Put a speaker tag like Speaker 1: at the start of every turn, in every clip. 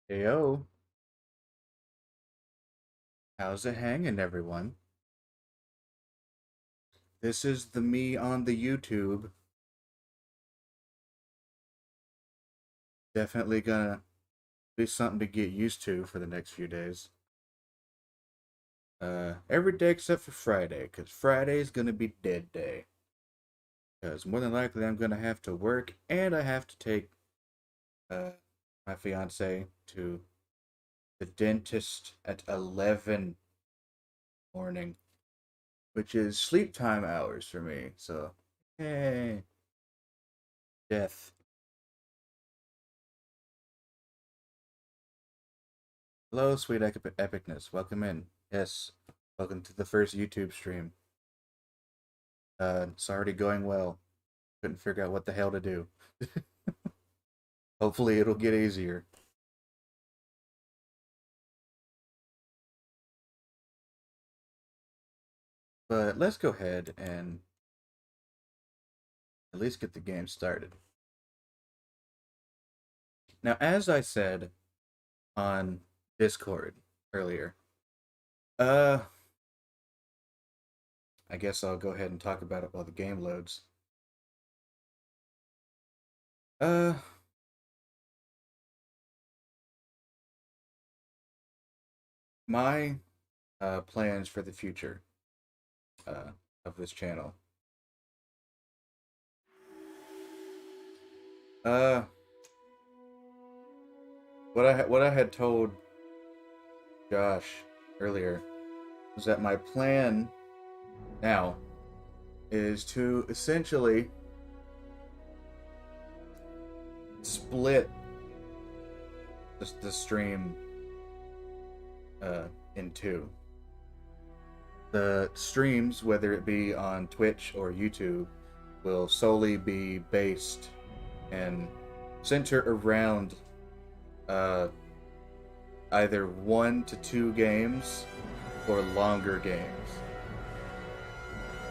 Speaker 1: Heyo, how's it hanging, everyone? This is the me on the YouTube. Definitely gonna be something to get used to for the next few days. Every day except for Friday, because Friday's gonna be dead day. Because more than likely I'm gonna have to work and I have to take uh my fiance to the dentist at 11 morning, which is sleep time hours for me. So, hey, death. Hello, sweet epicness. Welcome in. Yes, welcome to the first YouTube stream. It's already going well. Couldn't figure out what the hell to do. Hopefully, it'll get easier. But let's go ahead and at least get the game started. Now, as I said on Discord earlier, uh, I guess I'll go ahead and talk about it while the game loads. Uh, my plans for the future uh, of this channel. Uh, what I had told Josh earlier was that my plan now is to essentially split the stream in two. The streams, whether it be on Twitch or YouTube, will solely be based and center around either 1 to 2 games or longer games.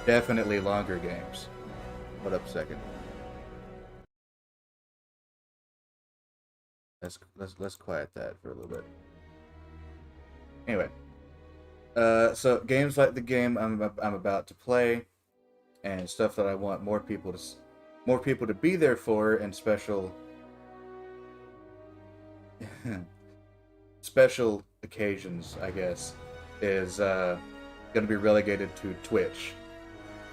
Speaker 1: Definitely longer games. Hold up a second. Let's quiet that for a little bit. Anyway, so games like the game I'm about to play, and stuff that I want more people to be there for, and special occasions, I guess, is going to be relegated to Twitch.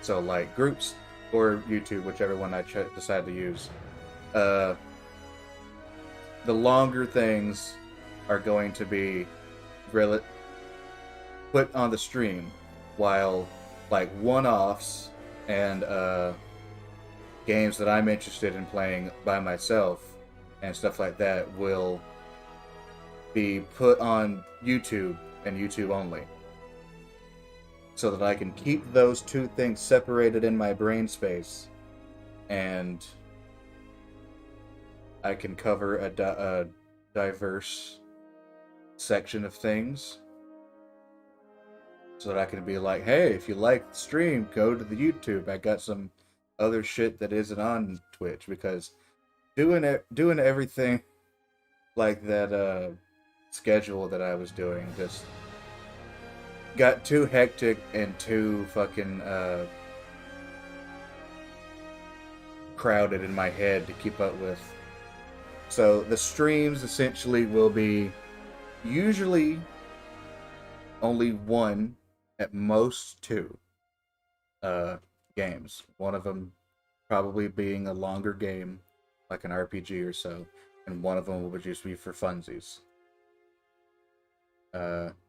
Speaker 1: So like groups or YouTube, whichever one I decide to use. The longer things are going to be put on the stream, while like one-offs and games that I'm interested in playing by myself and stuff like that will be put on YouTube and YouTube only, so that I can keep those two things separated in my brain space, and I can cover a diverse section of things, so that I can be like, hey, if you like the stream, go to the YouTube. I got some other shit that isn't on Twitch, because doing everything like that schedule that I was doing just got too hectic and too fucking crowded in my head to keep up with. So the streams essentially will be usually only 1, at most 2 games. One of them probably being a longer game, like an RPG or so, and one of them will just be for funsies.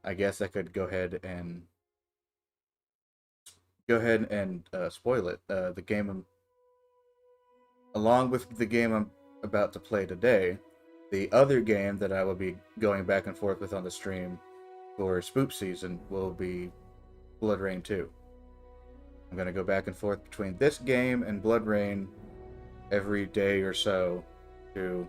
Speaker 1: I guess I could go ahead and spoil it. The game along with the game I'm about to play today, the other game that I will be going back and forth with on the stream for Spoop Season will be Blood Rain 2. I'm going to go back and forth between this game and Blood Rain every day or so to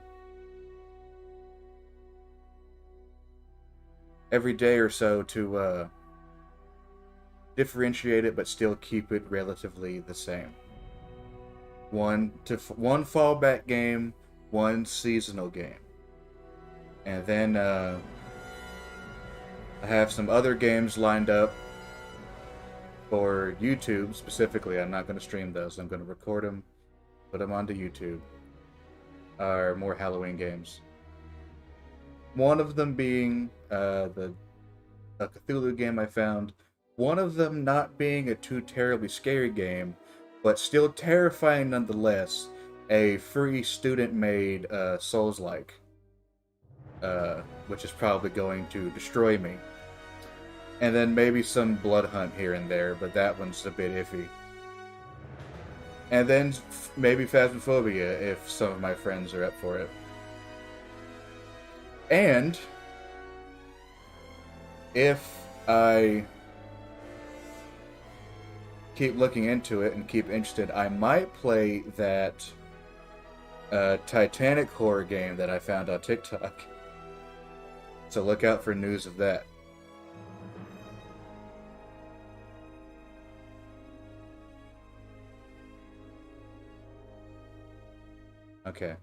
Speaker 1: differentiate it but still keep it relatively the same. One fallback game, one seasonal game. And then I have some other games lined up for YouTube specifically. I'm not going to stream those. I'm going to record them, put them onto YouTube. Are more Halloween games. One of them being a Cthulhu game I found. One of them not being a too terribly scary game, but still terrifying nonetheless. A free student-made Souls-like, which is probably going to destroy me. And then maybe some Blood Hunt here and there, but that one's a bit iffy. And then maybe Phasmophobia if some of my friends are up for it. And if I keep looking into it and keep interested, I might play that Titanic horror game that I found on TikTok. So look out for news of that. Okay.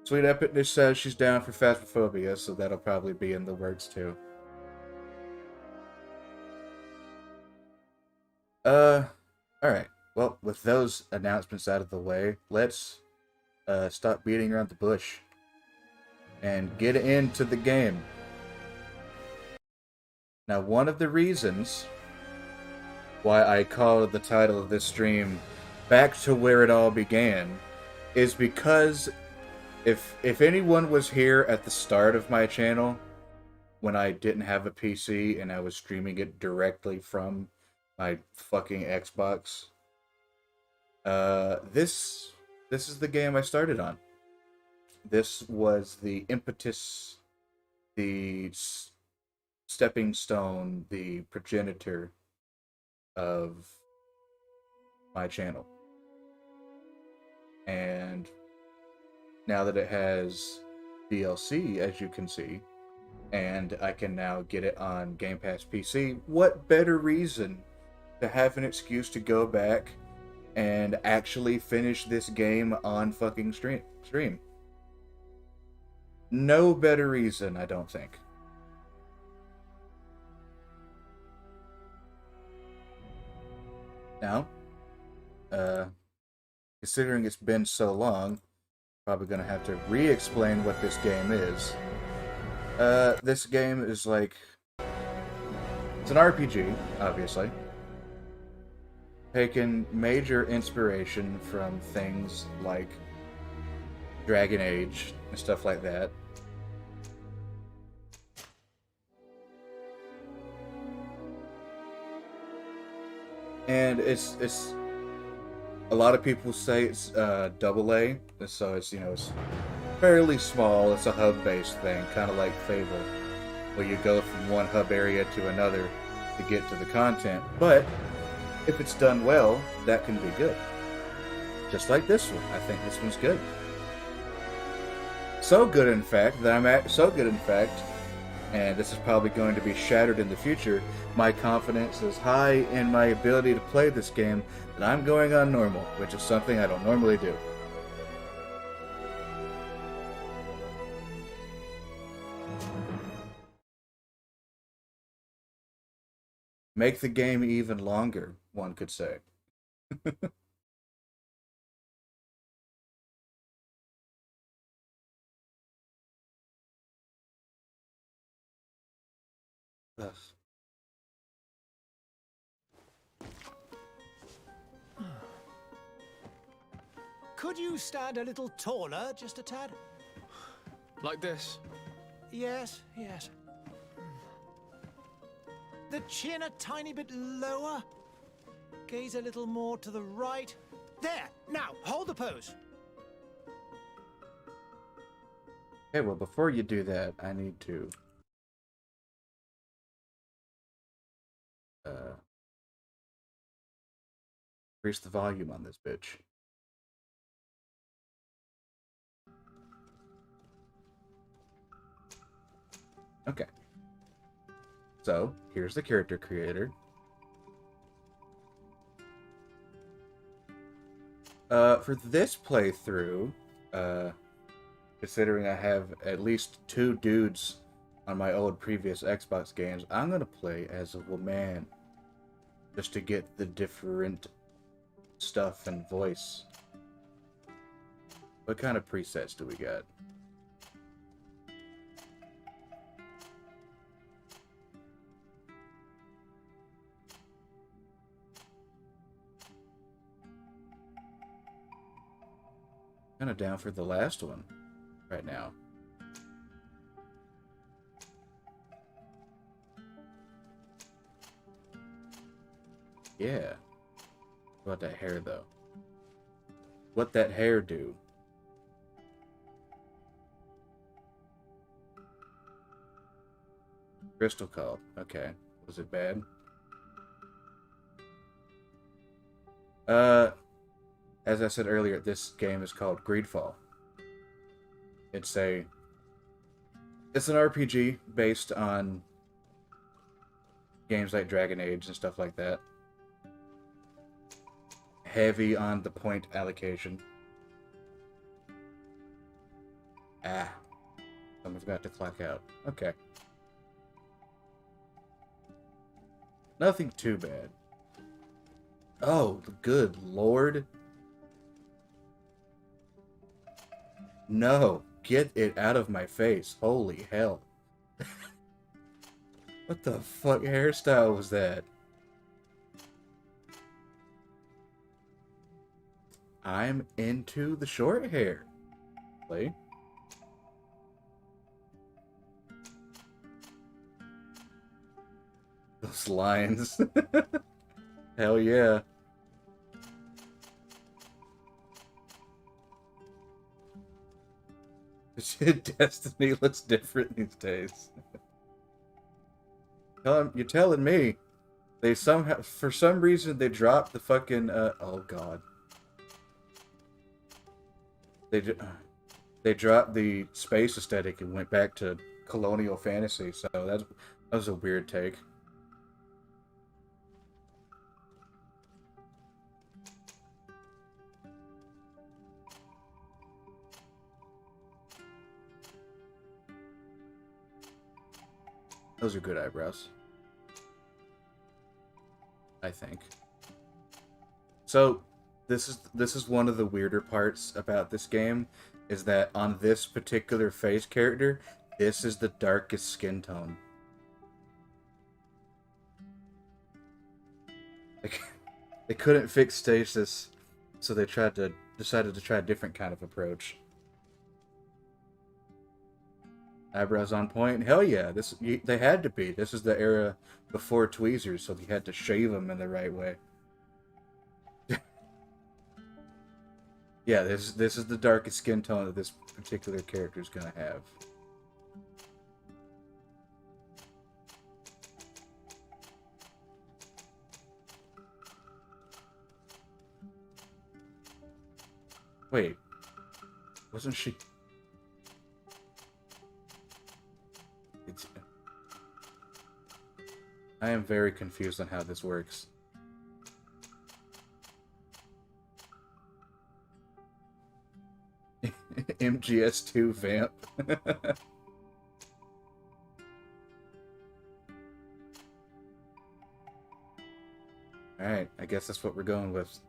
Speaker 1: Sweet Epicness says she's down for Phasmophobia, so that'll probably be in the works too. Alright. Well, with those announcements out of the way, let's stop beating around the bush and get into the game. Now, one of the reasons why I called the title of this stream Back to Where It All Began is because if anyone was here at the start of my channel when I didn't have a PC and I was streaming it directly from my fucking Xbox, this is the game I started on. This was the impetus, the stepping stone, the progenitor of my channel. And now that it has DLC, as you can see, and I can now get it on Game Pass PC, what better reason to have an excuse to go back and actually finish this game on fucking stream? No better reason, I don't think. Now, considering it's been so long, probably gonna have to re-explain what this game is. This game is like... It's an RPG, obviously. Taken major inspiration from things like Dragon Age and stuff like that. And it's a lot of people say it's AA, so it's, you know, it's fairly small. It's a hub-based thing, kind of like Fable, where you go from one hub area to another to get to the content. But if it's done well, that can be good. Just like this one. I think this one's good. So good, in fact, and this is probably going to be shattered in the future, my confidence is high in my ability to play this game that I'm going on normal, which is something I don't normally do. Make the game even longer, one could say. Thus.
Speaker 2: Could you stand a little taller, just a tad?
Speaker 3: Like this?
Speaker 2: Yes, yes. The chin a tiny bit lower. Gaze a little more to the right. There! Now, hold the pose.
Speaker 1: Okay, well, before you do that, I need to... increase the volume on this bitch. Okay. So, here's the character creator. For this playthrough, considering I have at least 2 dudes on my old previous Xbox games, I'm gonna play as a woman. Just to get the different stuff and voice. What kind of presets do we got? Kind of down for the last one right now. Yeah. What about that hair, though? What that hair do? Crystal Call. Okay. Was it bad? As I said earlier, this game is called Greedfall. It's an RPG based on games like Dragon Age and stuff like that. Heavy on the point allocation. Ah, someone's got to clock out. Okay. Nothing too bad. Oh, good lord. No, get it out of my face. Holy hell. What the fuck hairstyle was that? I'm into the short hair. Play. Those lines. Hell yeah. Destiny looks different these days. You're telling me. They somehow, for some reason, they dropped the fucking, oh god. They dropped the space aesthetic and went back to colonial fantasy, so that was a weird take. Those are good eyebrows, I think. So, this is one of the weirder parts about this game, is that on this particular face character, this is the darkest skin tone. Like, they couldn't fix stasis, so they decided to try a different kind of approach. Eyebrows on point? Hell yeah! They had to be. This is the era before tweezers, so they had to shave them in the right way. Yeah, this is the darkest skin tone that this particular character is gonna have. Wait, wasn't she? I am very confused on how this works. MGS2 vamp. Alright, I guess that's what we're going with.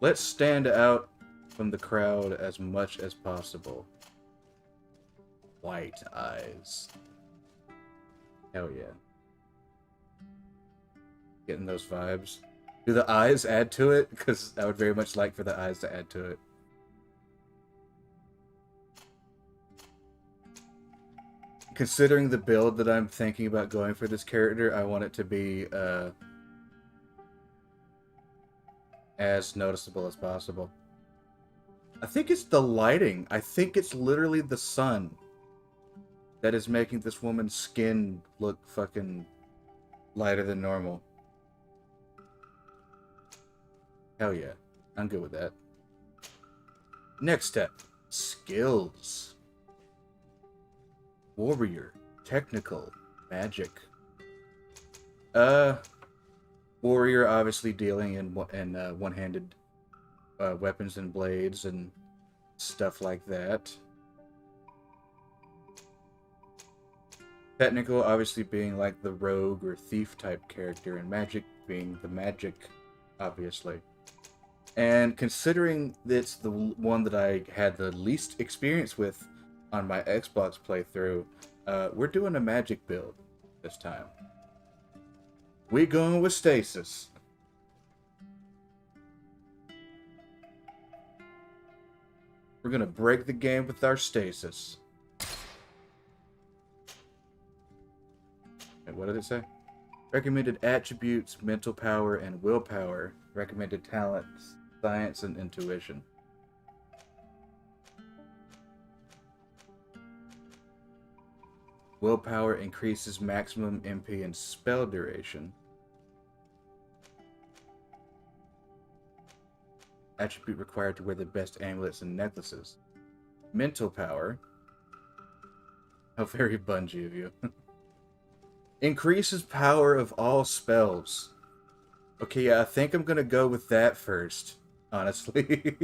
Speaker 1: Let's stand out from the crowd as much as possible. White eyes. Hell yeah. Getting those vibes. Do the eyes add to it? Because I would very much like for the eyes to add to it. Considering the build that I'm thinking about going for this character, I want it to be as noticeable as possible. I think it's the lighting. I think it's literally the sun that is making this woman's skin look fucking lighter than normal. Hell yeah. I'm good with that. Next step. Skills. Warrior. Technical. Magic. Warrior obviously dealing in one-handed weapons and blades and stuff like that. Technical obviously being like the rogue or thief type character, and magic being the magic, obviously. And considering it's the one that I had the least experience with on my Xbox playthrough, we're doing a magic build this time. We're going with stasis. We're gonna break the game with our stasis. Wait, what did it say? Recommended attributes, mental power, and willpower. Recommended talents, science, and intuition. Willpower increases maximum MP and spell duration. Attribute required to wear the best amulets and necklaces. Mental power. How very Bungie of you. Increases power of all spells. Okay, yeah, I think I'm gonna go with that first, honestly.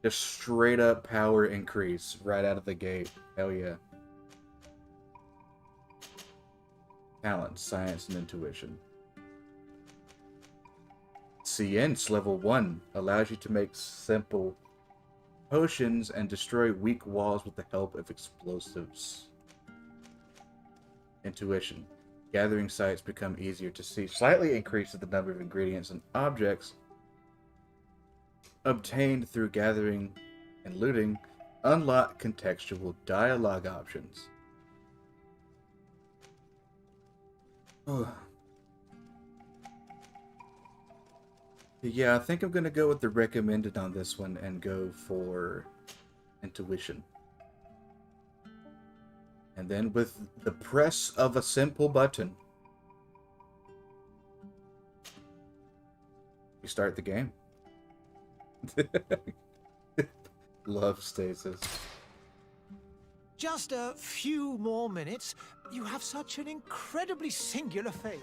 Speaker 1: Just straight up power increase right out of the gate. Hell yeah. Talent, science, and intuition. Science level 1 allows you to make simple potions and destroy weak walls with the help of explosives. Intuition. Gathering sites become easier to see. Slightly increases the number of ingredients and objects obtained through gathering and looting. Unlock contextual dialogue options. Yeah, I think I'm going to go with the recommended on this one and go for intuition. And then with the press of a simple button, you start the game. Love stasis.
Speaker 2: Just a few more minutes. You have such an incredibly singular fate.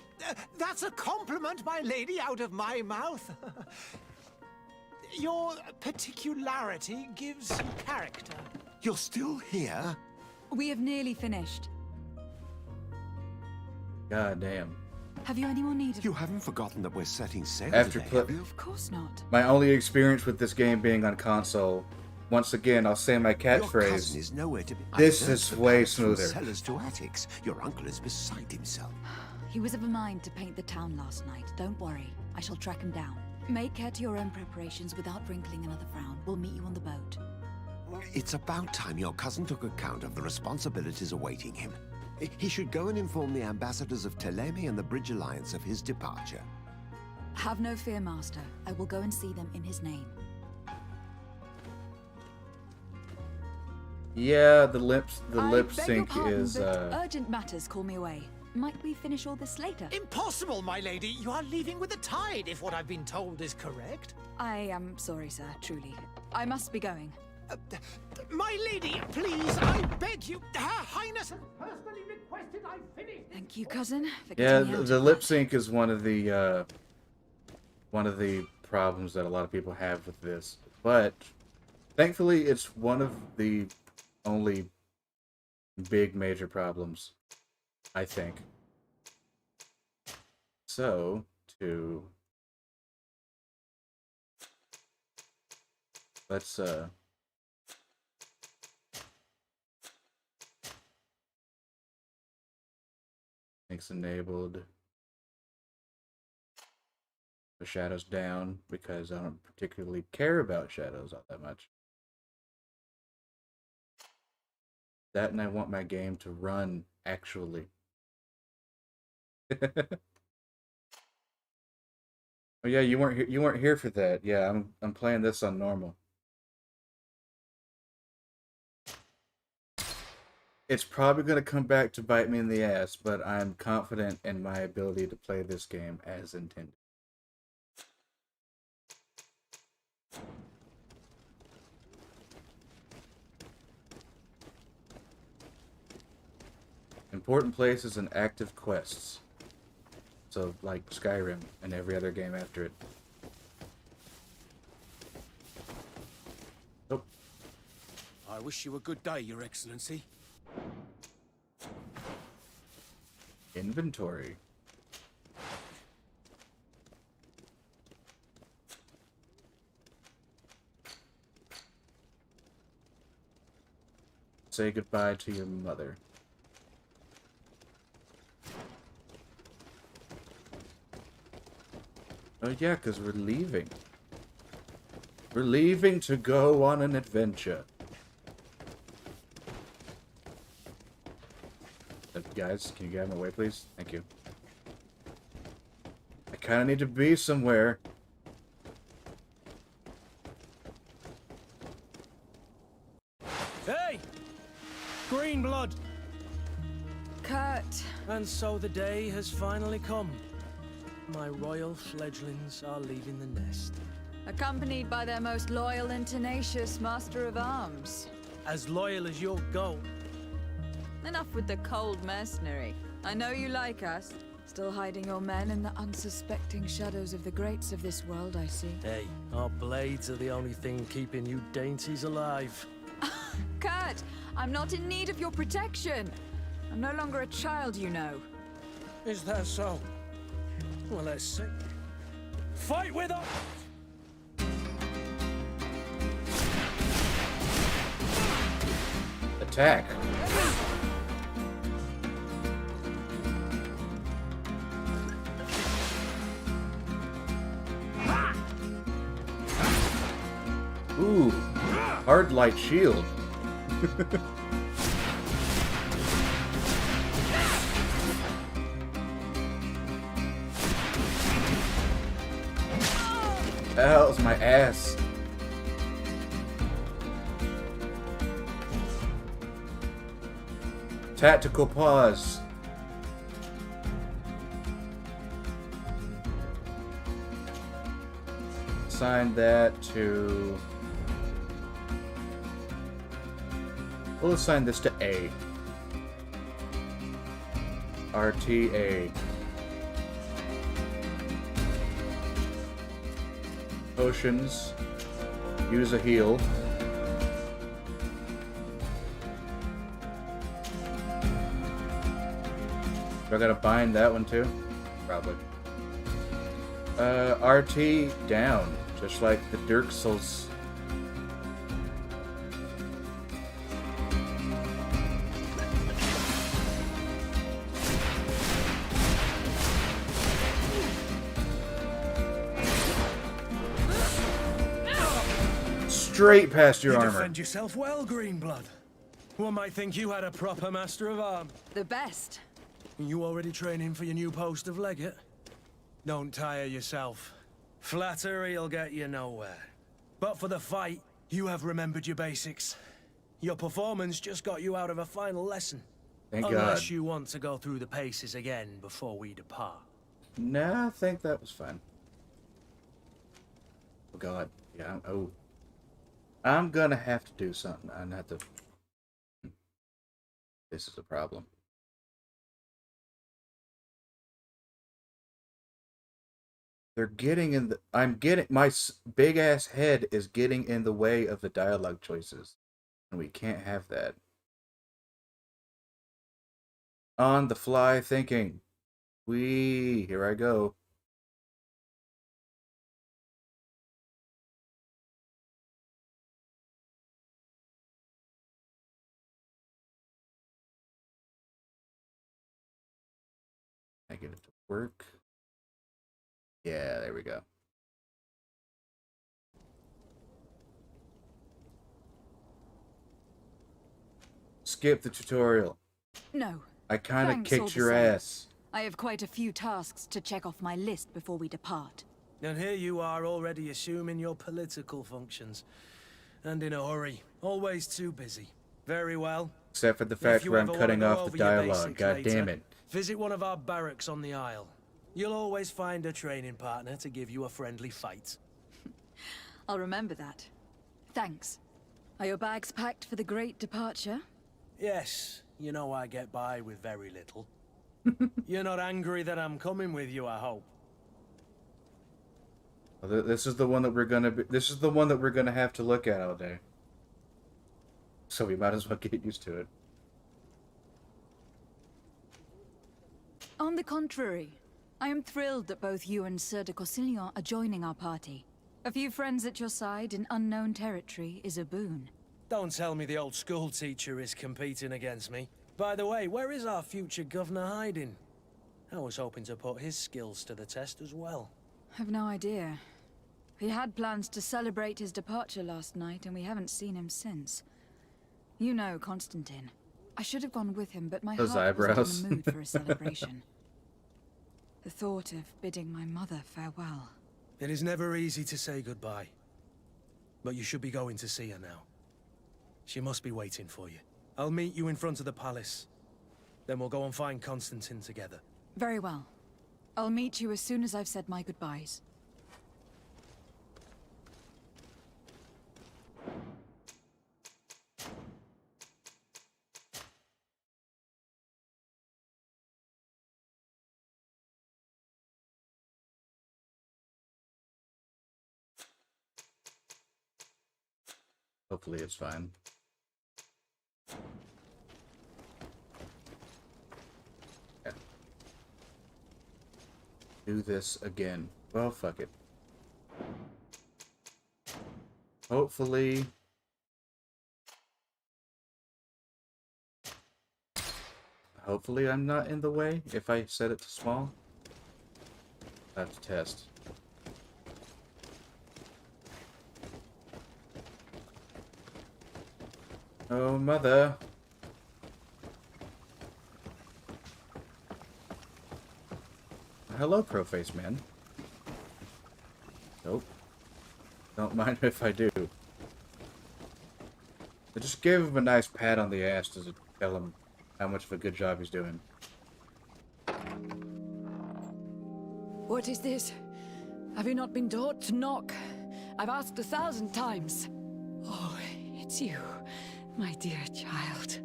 Speaker 2: That's a compliment, my lady, out of my mouth. Your particularity gives you character.
Speaker 4: You're still here?
Speaker 5: We have nearly finished.
Speaker 1: God damn.
Speaker 5: Have you any more need of...
Speaker 4: You haven't forgotten that we're setting sail
Speaker 1: After
Speaker 4: today,
Speaker 1: put-
Speaker 4: have you?
Speaker 5: Of course not.
Speaker 1: My only experience with this game being on console, once again, I'll say my
Speaker 4: Your cousin
Speaker 1: catchphrase.
Speaker 4: is nowhere to be.
Speaker 1: This
Speaker 4: I've
Speaker 1: is
Speaker 4: searched the
Speaker 1: way
Speaker 4: palace from
Speaker 1: smoother.
Speaker 4: Cellars to attics. Your uncle is beside himself.
Speaker 5: He was of a mind to paint the town last night. Don't worry. I shall track him down. Make care to your own preparations without wrinkling another frown. We'll meet you on the boat.
Speaker 4: It's about time your cousin took account of the responsibilities awaiting him. He should go and inform the ambassadors of Teleme and the Bridge Alliance of his departure.
Speaker 5: Have no fear, Master. I will go and see them in his name.
Speaker 1: Yeah, the lip
Speaker 5: I beg your
Speaker 1: sync
Speaker 5: pardon,
Speaker 1: is
Speaker 5: but urgent matters call me away. Might we finish all this later?
Speaker 2: Impossible, my lady. You are leaving with the tide, if what I've been told is correct.
Speaker 5: I am sorry, sir, truly. I must be going.
Speaker 2: My lady, please, I beg you. Her Highness has personally requested I finish.
Speaker 5: Thank you, cousin, for
Speaker 1: yeah,
Speaker 5: getting me out
Speaker 1: the
Speaker 5: of
Speaker 1: lip
Speaker 5: that.
Speaker 1: sync is one of the problems that a lot of people have with this. But thankfully, it's one of the only big major problems, I think. So, let's Thanks enabled. The shadows down because I don't particularly care about shadows all that much. That and I want my game to run actually. Oh yeah, you weren't here for that. Yeah, I'm playing this on normal. It's probably going to come back to bite me in the ass, but I'm confident in my ability to play this game as intended. Important places and active quests. So, like Skyrim and every other game after it. Oh.
Speaker 6: I wish you a good day, Your Excellency.
Speaker 1: Inventory. Say goodbye to your mother. Oh yeah, because we're leaving. We're leaving to go on an adventure. Guys, can you get out of my way, please? Thank you. I kind of need to be somewhere.
Speaker 6: Hey! Green blood!
Speaker 5: Kurt,
Speaker 6: And so the day has finally come. My royal fledglings are leaving the nest.
Speaker 5: accompanied by their most loyal and tenacious master of arms.
Speaker 6: As loyal as your goat.
Speaker 5: Enough with the cold mercenary. I know you like us, Still hiding your men in the unsuspecting shadows of the greats of this world, I see.
Speaker 6: Hey, our blades are the only thing keeping you dainties alive.
Speaker 5: Kurt, I'm not in need of your protection. I'm no longer a child, you know.
Speaker 6: Is that so? Well, let's see. Fight with us!
Speaker 1: Attack. Ooh, hard light shield. That was my ass. Tactical pause. Assign that to... We'll assign this to A. RTA. Potions. Use a heal. Do I gotta bind that one too? Probably. RT down. Just like the Dirk Souls. Straight past your
Speaker 6: You
Speaker 1: armor.
Speaker 6: defend yourself well, Greenblood. One might think you had a proper master of arms.
Speaker 5: The best.
Speaker 6: You already training for your new post of legate? Don't tire yourself. Flattery'll get you nowhere. But for the fight, you have remembered your basics. Your performance just got you out of a final lesson.
Speaker 1: Thank
Speaker 6: Unless
Speaker 1: God.
Speaker 6: you want to go through the paces again before we depart.
Speaker 1: Nah, I think that was fine. Oh God. Yeah. Oh. I'm gonna have to do something. I'm gonna have to. This is a problem. They're getting in the. I'm getting my big ass head is getting in the way of the dialogue choices, and we can't have that. On the fly thinking. Here I go. I get it to work. Yeah, there we go. Skip the tutorial.
Speaker 5: No.
Speaker 1: I kind of
Speaker 5: Thanks all
Speaker 1: kicked
Speaker 5: the
Speaker 1: your
Speaker 5: same.
Speaker 1: ass.
Speaker 5: I have quite a few tasks to check off my list before we depart.
Speaker 6: And here you are already assuming your political functions. And in a hurry. Always too busy. Very well.
Speaker 1: Except for the
Speaker 6: If
Speaker 1: fact
Speaker 6: you
Speaker 1: where I'm
Speaker 6: ever
Speaker 1: cutting
Speaker 6: wanna go
Speaker 1: off the
Speaker 6: over your
Speaker 1: dialogue.
Speaker 6: basics
Speaker 1: God
Speaker 6: later,
Speaker 1: damn it.
Speaker 6: Visit one of our barracks on the Isle. You'll always find a training partner to give you a friendly fight.
Speaker 5: I'll remember that. Thanks. Are your bags packed for the great departure?
Speaker 6: Yes, you know I get by with very little. You're not angry that I'm coming with you, I hope.
Speaker 1: Well, this is the one that we're gonna be. This is the one that we're gonna have to look at all day. So we might as well get used to it.
Speaker 5: On the contrary, I am thrilled that both you and Sir de Corsillon are joining our party. A few friends at your side in unknown territory is a boon.
Speaker 6: Don't tell me the old school teacher is competing against me. By the way, where is our future governor hiding? I was hoping to put his skills to the test as well.
Speaker 5: I've no idea. He had plans to celebrate his departure last night, and we haven't seen him since. You know Constantine. I should have gone with him, but my
Speaker 1: Those
Speaker 5: heart wasn't
Speaker 1: eyebrows.
Speaker 5: in the mood for a celebration. The thought of bidding my mother farewell.
Speaker 6: It is never easy to say goodbye. But you should be going to see her now. She must be waiting for you. I'll meet you in front of the palace. Then we'll go and find Constantine together.
Speaker 5: Very well. I'll meet you as soon as I've said my goodbyes.
Speaker 1: Hopefully it's fine. Yeah. Do this again. Well, fuck it. Hopefully... Hopefully I'm not in the way if I set it to small. I have to test. Oh, mother. Hello, Pro-Face Man. Nope. Don't mind if I do. I just gave him a nice pat on the ass to tell him how much of a good job he's doing.
Speaker 5: What is this? Have you not been taught to knock? I've asked 1,000 times. Oh, it's you, my dear child.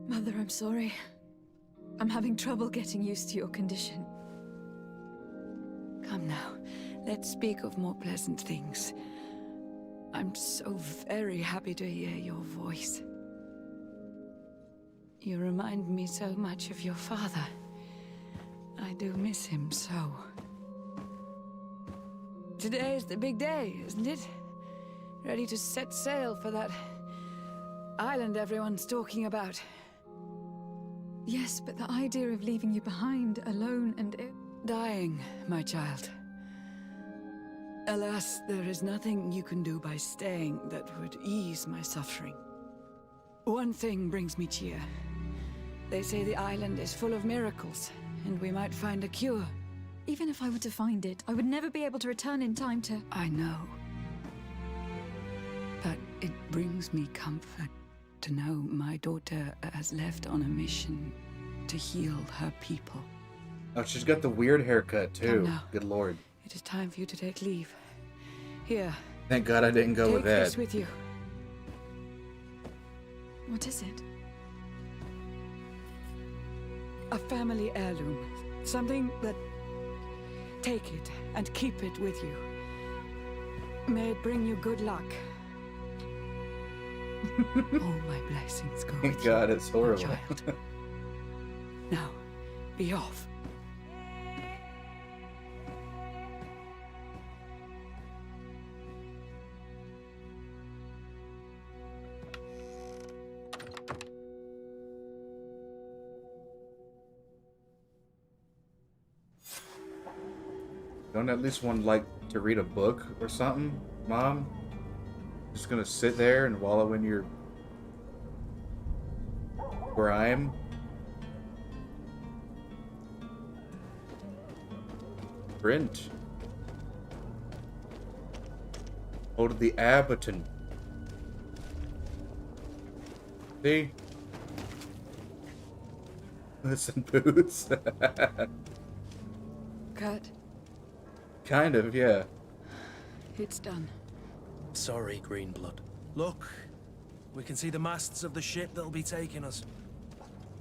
Speaker 5: Mother, I'm sorry. I'm having trouble getting used to your condition. Come now, let's speak of more pleasant things. I'm so very happy to hear your voice. You remind me so much of your father. I do miss him so. Today is the big day, isn't it? Ready to set sail for that island everyone's talking about. Yes, but the idea of leaving you behind, alone and dying, my child. Alas, there is nothing you can do by staying that would ease my suffering. One thing brings me cheer. They say the island is full of miracles, and we might find a cure. Even if I were to find it, I would never be able to return in time to... I know. But it brings me comfort to know my daughter has left on a mission to heal her people.
Speaker 1: Oh, she's got the weird haircut, too. Good lord.
Speaker 5: It is time for you to take leave. Here.
Speaker 1: Thank God I didn't go with that.
Speaker 5: Take this with you. What is it? A family heirloom. Something that... Take it and keep it with you. May it bring you good luck. All my blessings go with you.
Speaker 1: God, it's horrible.
Speaker 5: Child. Now, be off.
Speaker 1: Don't at least want like to read a book or something, Mom? Just gonna sit there and wallow in your grime? Print. Hold the Abboton. See? Listen, Boots.
Speaker 5: Kurt,
Speaker 1: Kind of, yeah.
Speaker 5: it's done.
Speaker 6: Sorry, Greenblood. Look, we can see the masts of the ship that'll be taking us.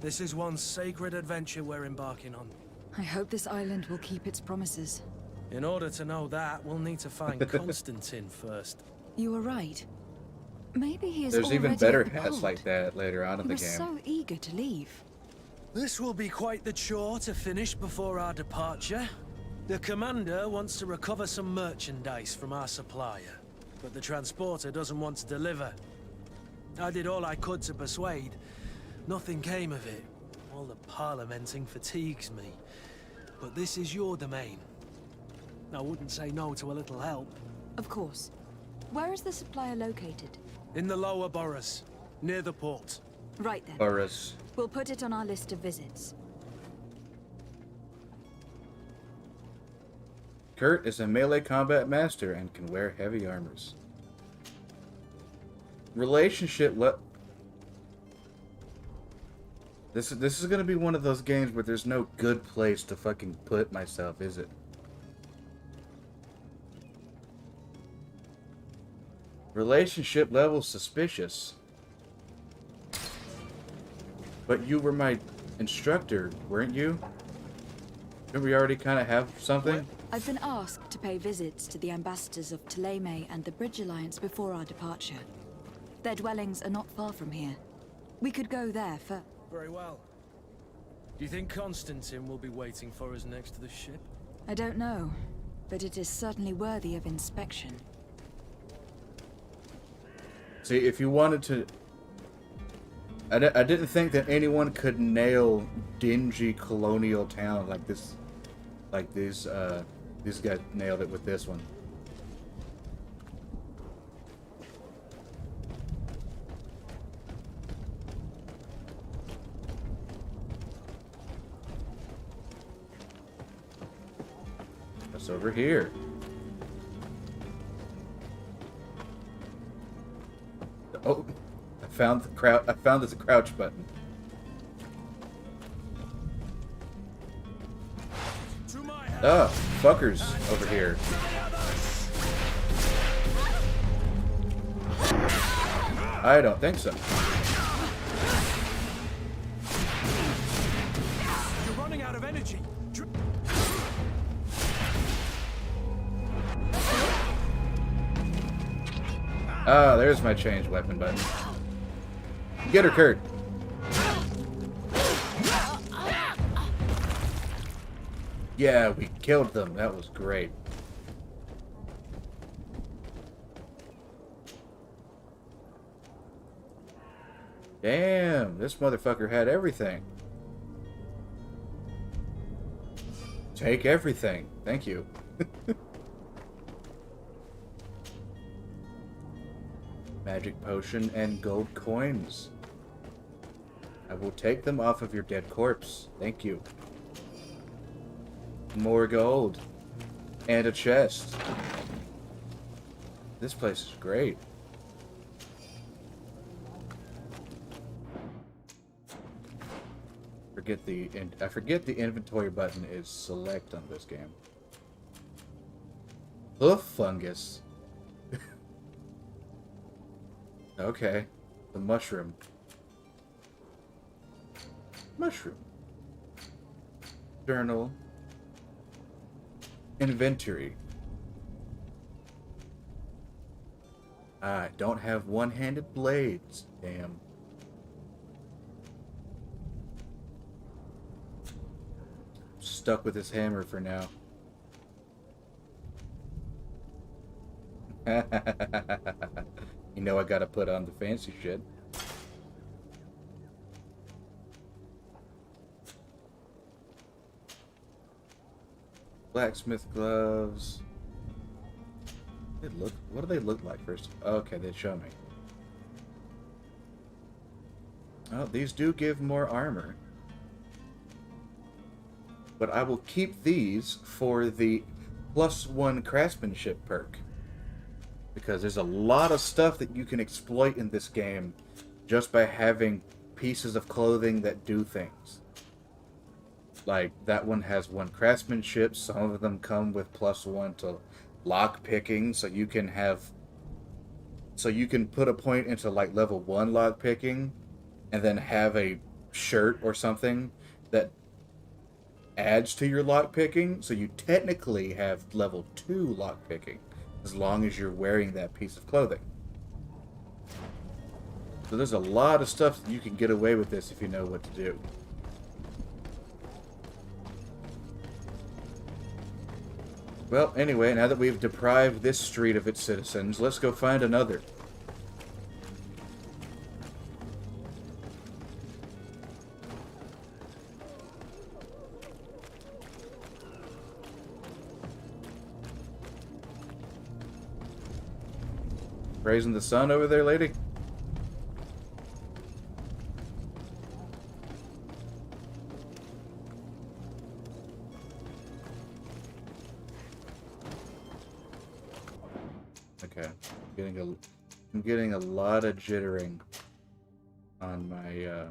Speaker 6: This is one sacred adventure we're embarking on.
Speaker 5: I hope this island will keep its promises.
Speaker 6: In order to know that, we'll need to find Constantine first.
Speaker 5: You were right. Maybe he is
Speaker 1: There's
Speaker 5: already
Speaker 1: even better
Speaker 5: at the
Speaker 1: hats
Speaker 5: port.
Speaker 1: like that later on in
Speaker 5: He
Speaker 1: the
Speaker 5: was
Speaker 1: game.
Speaker 5: so eager to leave.
Speaker 6: This will be quite the chore to finish before our departure. The commander wants to recover some merchandise from our supplier, but the transporter doesn't want to deliver. I did all I could to persuade. Nothing came of it. All the parliamenting fatigues me. But this is your domain. I wouldn't say no to a little help.
Speaker 5: Of course. Where is the supplier located?
Speaker 6: In the lower boroughs, near the port.
Speaker 5: Right then.
Speaker 1: Boris.
Speaker 5: We'll put it on our list of visits.
Speaker 1: Kurt is a melee combat master and can wear heavy armors. Relationship This is gonna be one of those games where there's no good place to fucking put myself, is it? Relationship level suspicious. But you were my instructor, weren't you? Didn't we already kind of have something?
Speaker 5: I've been asked to pay visits to the ambassadors of Thélème and the Bridge Alliance before our departure.
Speaker 7: Their dwellings are not far from here. We could go there first.
Speaker 6: Very well. Do you think Constantine will be waiting for us next to the ship?
Speaker 7: I don't know, but it is certainly worthy of inspection.
Speaker 1: See, if you wanted to... I didn't think that anyone could nail dingy colonial town like this. Like these guys nailed it with this one. What's over here? Oh, I found the crouch button. Ah, fuckers over here. I don't think so.
Speaker 6: You're running out of energy.
Speaker 1: Ah, there's my change weapon button. Get her, Kurt. Yeah, we killed them. That was great. Damn, this motherfucker had everything. Take everything. Thank you. Magic potion and gold coins. I will take them off of your dead corpse. Thank you. More gold. And a chest. This place is great. I forget the inventory button is select on this game. Hoof fungus. Okay. The mushroom. Mushroom. Journal. Inventory. I don't have one-handed blades. Damn. Stuck with this hammer for now. You know I gotta put on the fancy shit. Blacksmith gloves. What do they look like first? Okay, they show me. Oh, these do give more armor. But I will keep these for the +1 craftsmanship perk. Because there's a lot of stuff that you can exploit in this game just by having pieces of clothing that do things. Like, that one has 1 craftsmanship. Some of them come with +1 to lock picking, so you can put a point into like level 1 lock picking and then have a shirt or something that adds to your lock picking, so you technically have level 2 lock picking as long as you're wearing that piece of clothing. So there's a lot of stuff that you can get away with this if you know what to do. Well, anyway, now that we've deprived this street of its citizens, let's go find another. Raising the sun over there, lady? Okay. I'm getting a lot of jittering on my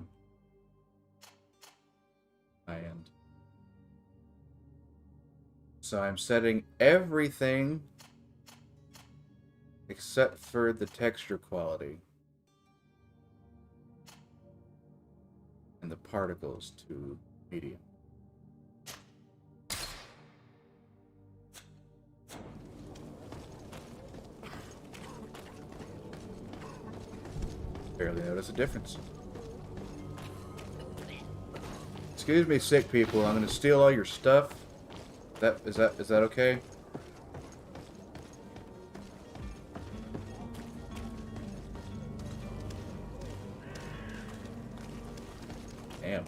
Speaker 1: my end. So I'm setting everything except for the texture quality and the particles to medium. Barely notice a difference. Excuse me, sick people. I'm gonna steal all your stuff. Is that okay? Damn.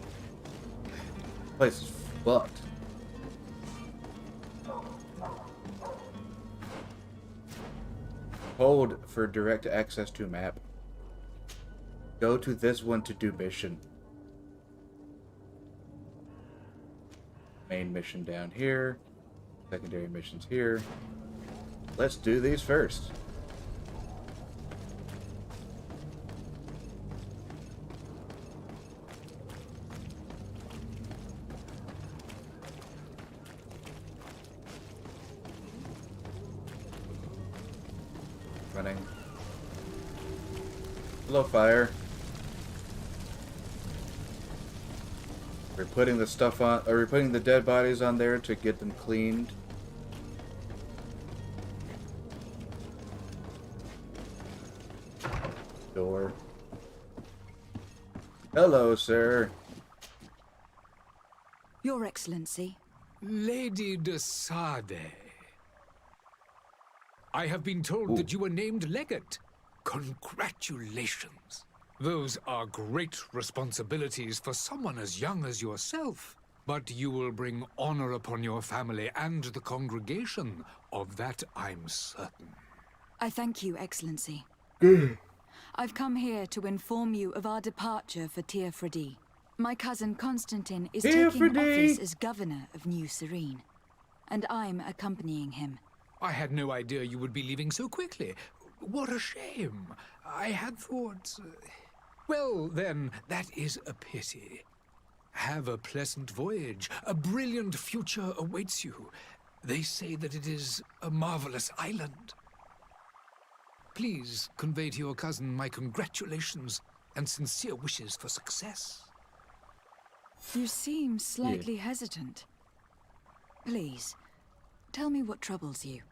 Speaker 1: Place is fucked. Hold for direct access to map. Go to this one to do mission. Main mission down here. Secondary missions here. Let's do these first. Running. Hello, fire. We're putting the stuff on, or we're putting the dead bodies on there to get them cleaned. Door. Hello, sir.
Speaker 7: Your Excellency.
Speaker 8: Lady de Sade. I have been told that you were named legate. Congratulations. Those are great responsibilities for someone as young as yourself. But you will bring honor upon your family and the congregation. Of that I'm certain.
Speaker 7: I thank you, Excellency. I've come here to inform you of our departure for Teofredi. My cousin Constantine is taking office as governor of New Serene, and I'm accompanying him.
Speaker 8: I had no idea you would be leaving so quickly. What a shame. I had thought... Well, then, that is a pity. Have a pleasant voyage. A brilliant future awaits you. They say that it is a marvelous island. Please convey to your cousin my congratulations and sincere wishes for success.
Speaker 7: You seem slightly hesitant. Please, tell me what troubles you.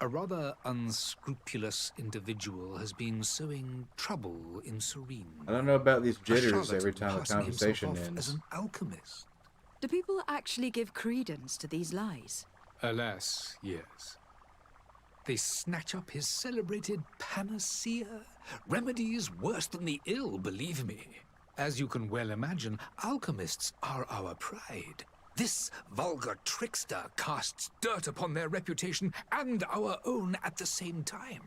Speaker 8: A rather unscrupulous individual has been sowing trouble in Serene.
Speaker 1: I don't know about these
Speaker 8: A
Speaker 1: jitters every
Speaker 8: charlatan
Speaker 1: time the
Speaker 8: passing
Speaker 1: conversation
Speaker 8: himself off as
Speaker 1: ends.
Speaker 8: an alchemist.
Speaker 7: Do people actually give credence to these lies?
Speaker 8: Alas, yes. They snatch up his celebrated panacea. Remedies worse than the ill, believe me. As you can well imagine, alchemists are our pride. This vulgar trickster casts dirt upon their reputation and our own at the same time.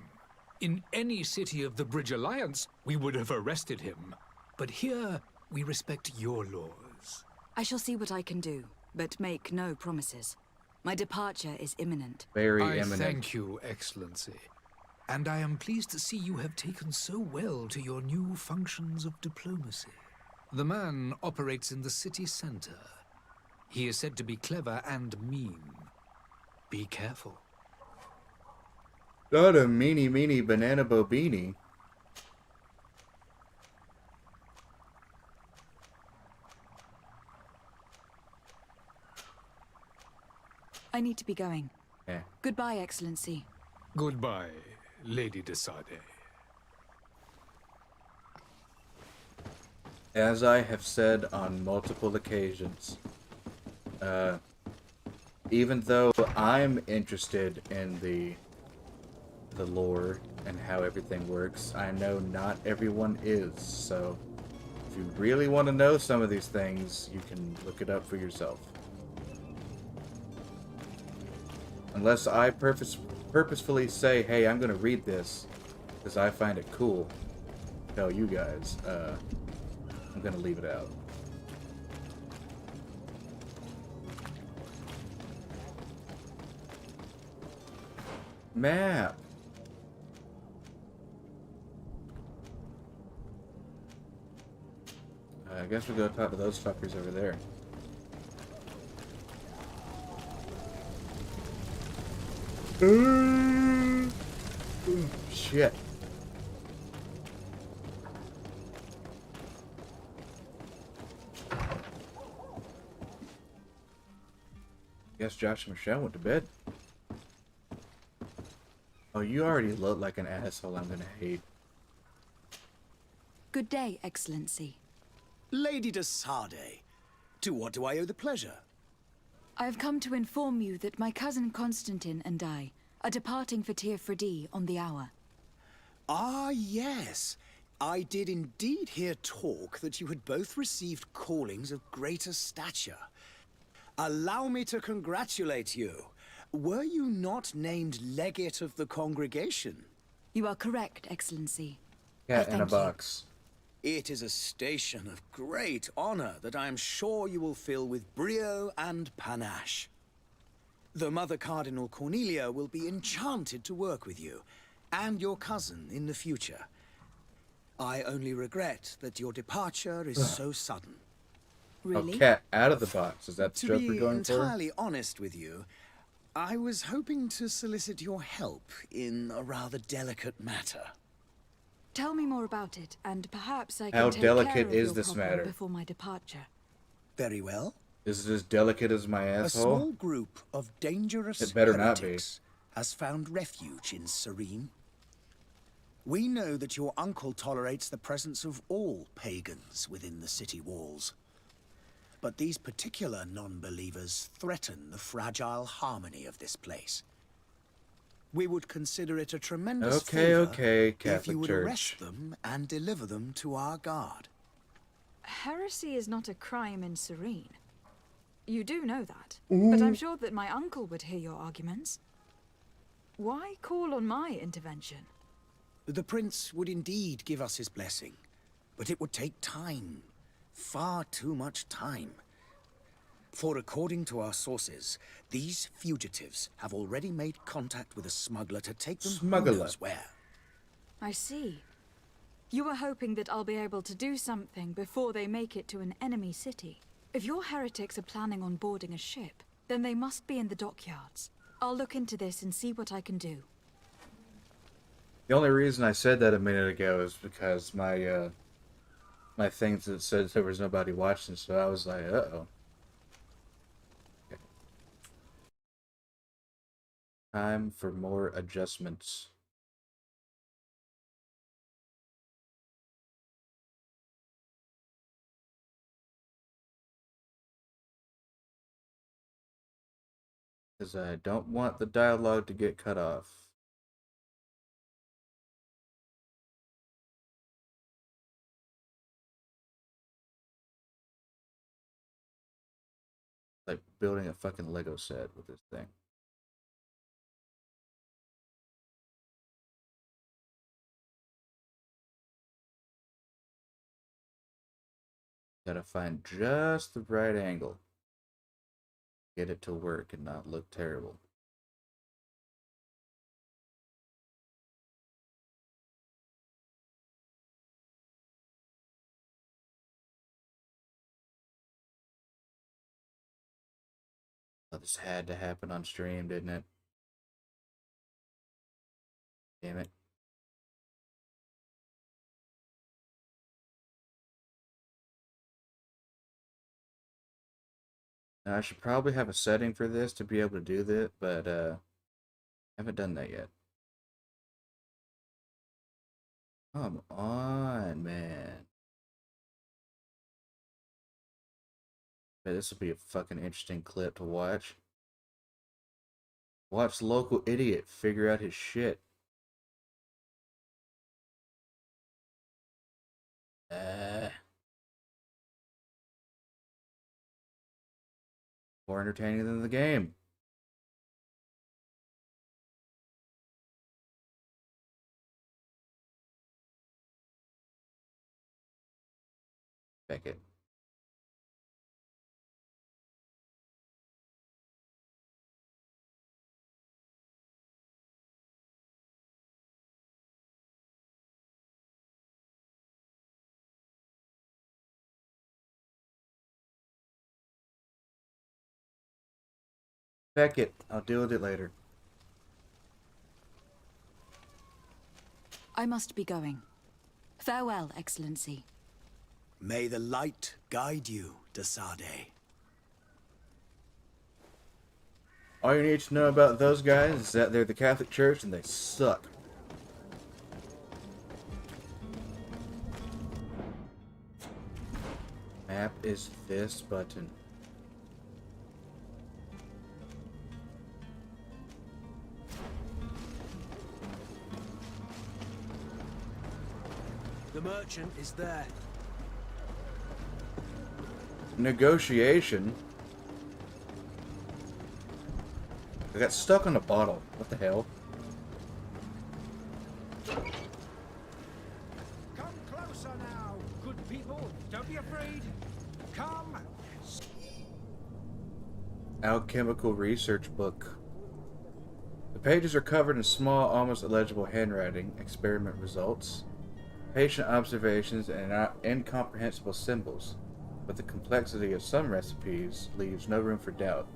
Speaker 8: In any city of the Bridge Alliance, we would have arrested him. But here, we respect your laws.
Speaker 7: I shall see what I can do, but make no promises. My departure is imminent.
Speaker 1: Very
Speaker 8: I
Speaker 1: imminent.
Speaker 8: thank you, Excellency. And I am pleased to see you have taken so well to your new functions of diplomacy. The man operates in the city center. He is said to be clever and mean. Be careful.
Speaker 1: Not a meanie banana bobini.
Speaker 7: I need to be going.
Speaker 1: Yeah.
Speaker 7: Goodbye, Excellency.
Speaker 8: Goodbye, Lady de Sade.
Speaker 1: As I have said on multiple occasions, even though I'm interested in the lore and how everything works, I know not everyone is. So, if you really want to know some of these things, you can look it up for yourself. Unless I purposefully say, hey, I'm going to read this because I find it cool, tell you guys, I'm going to leave it out. Map. I guess we'll go talk to those fuckers over there. Shit. Guess Josh and Michelle went to bed. Oh, you already look like an asshole I'm gonna hate.
Speaker 7: Good day, Excellency.
Speaker 9: Lady de Sardet, to what do I owe the pleasure?
Speaker 7: I have come to inform you that my cousin Constantine and I are departing for Tir Freddy on the hour.
Speaker 9: Ah, yes. I did indeed hear talk that you had both received callings of greater stature. Allow me to congratulate you. Were you not named legate of the congregation?
Speaker 7: You are correct, Excellency.
Speaker 1: Cat in a
Speaker 7: thank you.
Speaker 1: box.
Speaker 9: It is a station of great honor that I am sure you will fill with brio and panache. The Mother Cardinal Cornelia will be enchanted to work with you, and your cousin in the future. I only regret that your departure is so sudden.
Speaker 7: Really?
Speaker 1: Oh, cat out of the box. Is that the
Speaker 9: To
Speaker 1: joke
Speaker 9: be
Speaker 1: we're going for?
Speaker 9: entirely honest with you, I was hoping to solicit your help in a rather delicate matter.
Speaker 7: Tell me more about it, and perhaps I
Speaker 1: How
Speaker 7: can take
Speaker 1: delicate
Speaker 7: care of
Speaker 1: is
Speaker 7: your
Speaker 1: this
Speaker 7: problem
Speaker 1: matter?
Speaker 7: before my departure.
Speaker 9: Very well.
Speaker 1: Is it as delicate as my
Speaker 9: A
Speaker 1: asshole?
Speaker 9: small group of dangerous
Speaker 1: It better not be.
Speaker 9: heretics has found refuge in Serene. We know that your uncle tolerates the presence of all pagans within the city walls. But these particular non-believers threaten the fragile harmony of this place. We would consider it a tremendous favor
Speaker 1: Okay,
Speaker 9: if
Speaker 1: Catholic
Speaker 9: you would
Speaker 1: Church.
Speaker 9: arrest them and deliver them to our guard.
Speaker 7: Heresy is not a crime in Serene. You do know that, but I'm sure that my uncle would hear your arguments. Why call on my intervention?
Speaker 9: The prince would indeed give us his blessing, but it would take time. Far too much time. For according to our sources, these fugitives have already made contact with a smuggler to take them who knows where.
Speaker 7: I see. You were hoping that I'll be able to do something before they make it to an enemy city. If your heretics are planning on boarding a ship, then they must be in the dockyards. I'll look into this and see what I can do.
Speaker 1: The only reason I said that a minute ago is because my my things that said there was nobody watching, so I was like, uh-oh. Okay. Time for more adjustments. Because I don't want the dialogue to get cut off. Like building a fucking Lego set with this thing. Gotta find just the right angle. Get it to work and not look terrible. Oh, this had to happen on stream, didn't it? Damn it. Now, I should probably have a setting for this to be able to do that, but haven't done that yet. Come on, man. Bet this will be a fucking interesting clip to watch. Watch the local idiot figure out his shit. More entertaining than the game. Beckett. Beckett. I'll deal with it later.
Speaker 7: I must be going. Farewell, Excellency.
Speaker 9: May the light guide you, de Sardet.
Speaker 1: All you need to know about those guys is that they're the Catholic Church and they suck. map is this button?
Speaker 6: The merchant is there.
Speaker 1: Negotiation? I got stuck on a bottle. What the hell?
Speaker 2: Come closer now, good people. Don't be afraid. Come.
Speaker 1: Alchemical research book. The pages are covered in small, almost illegible handwriting, experiment results, patient observations, and incomprehensible symbols. But the complexity of some recipes leaves no room for doubt.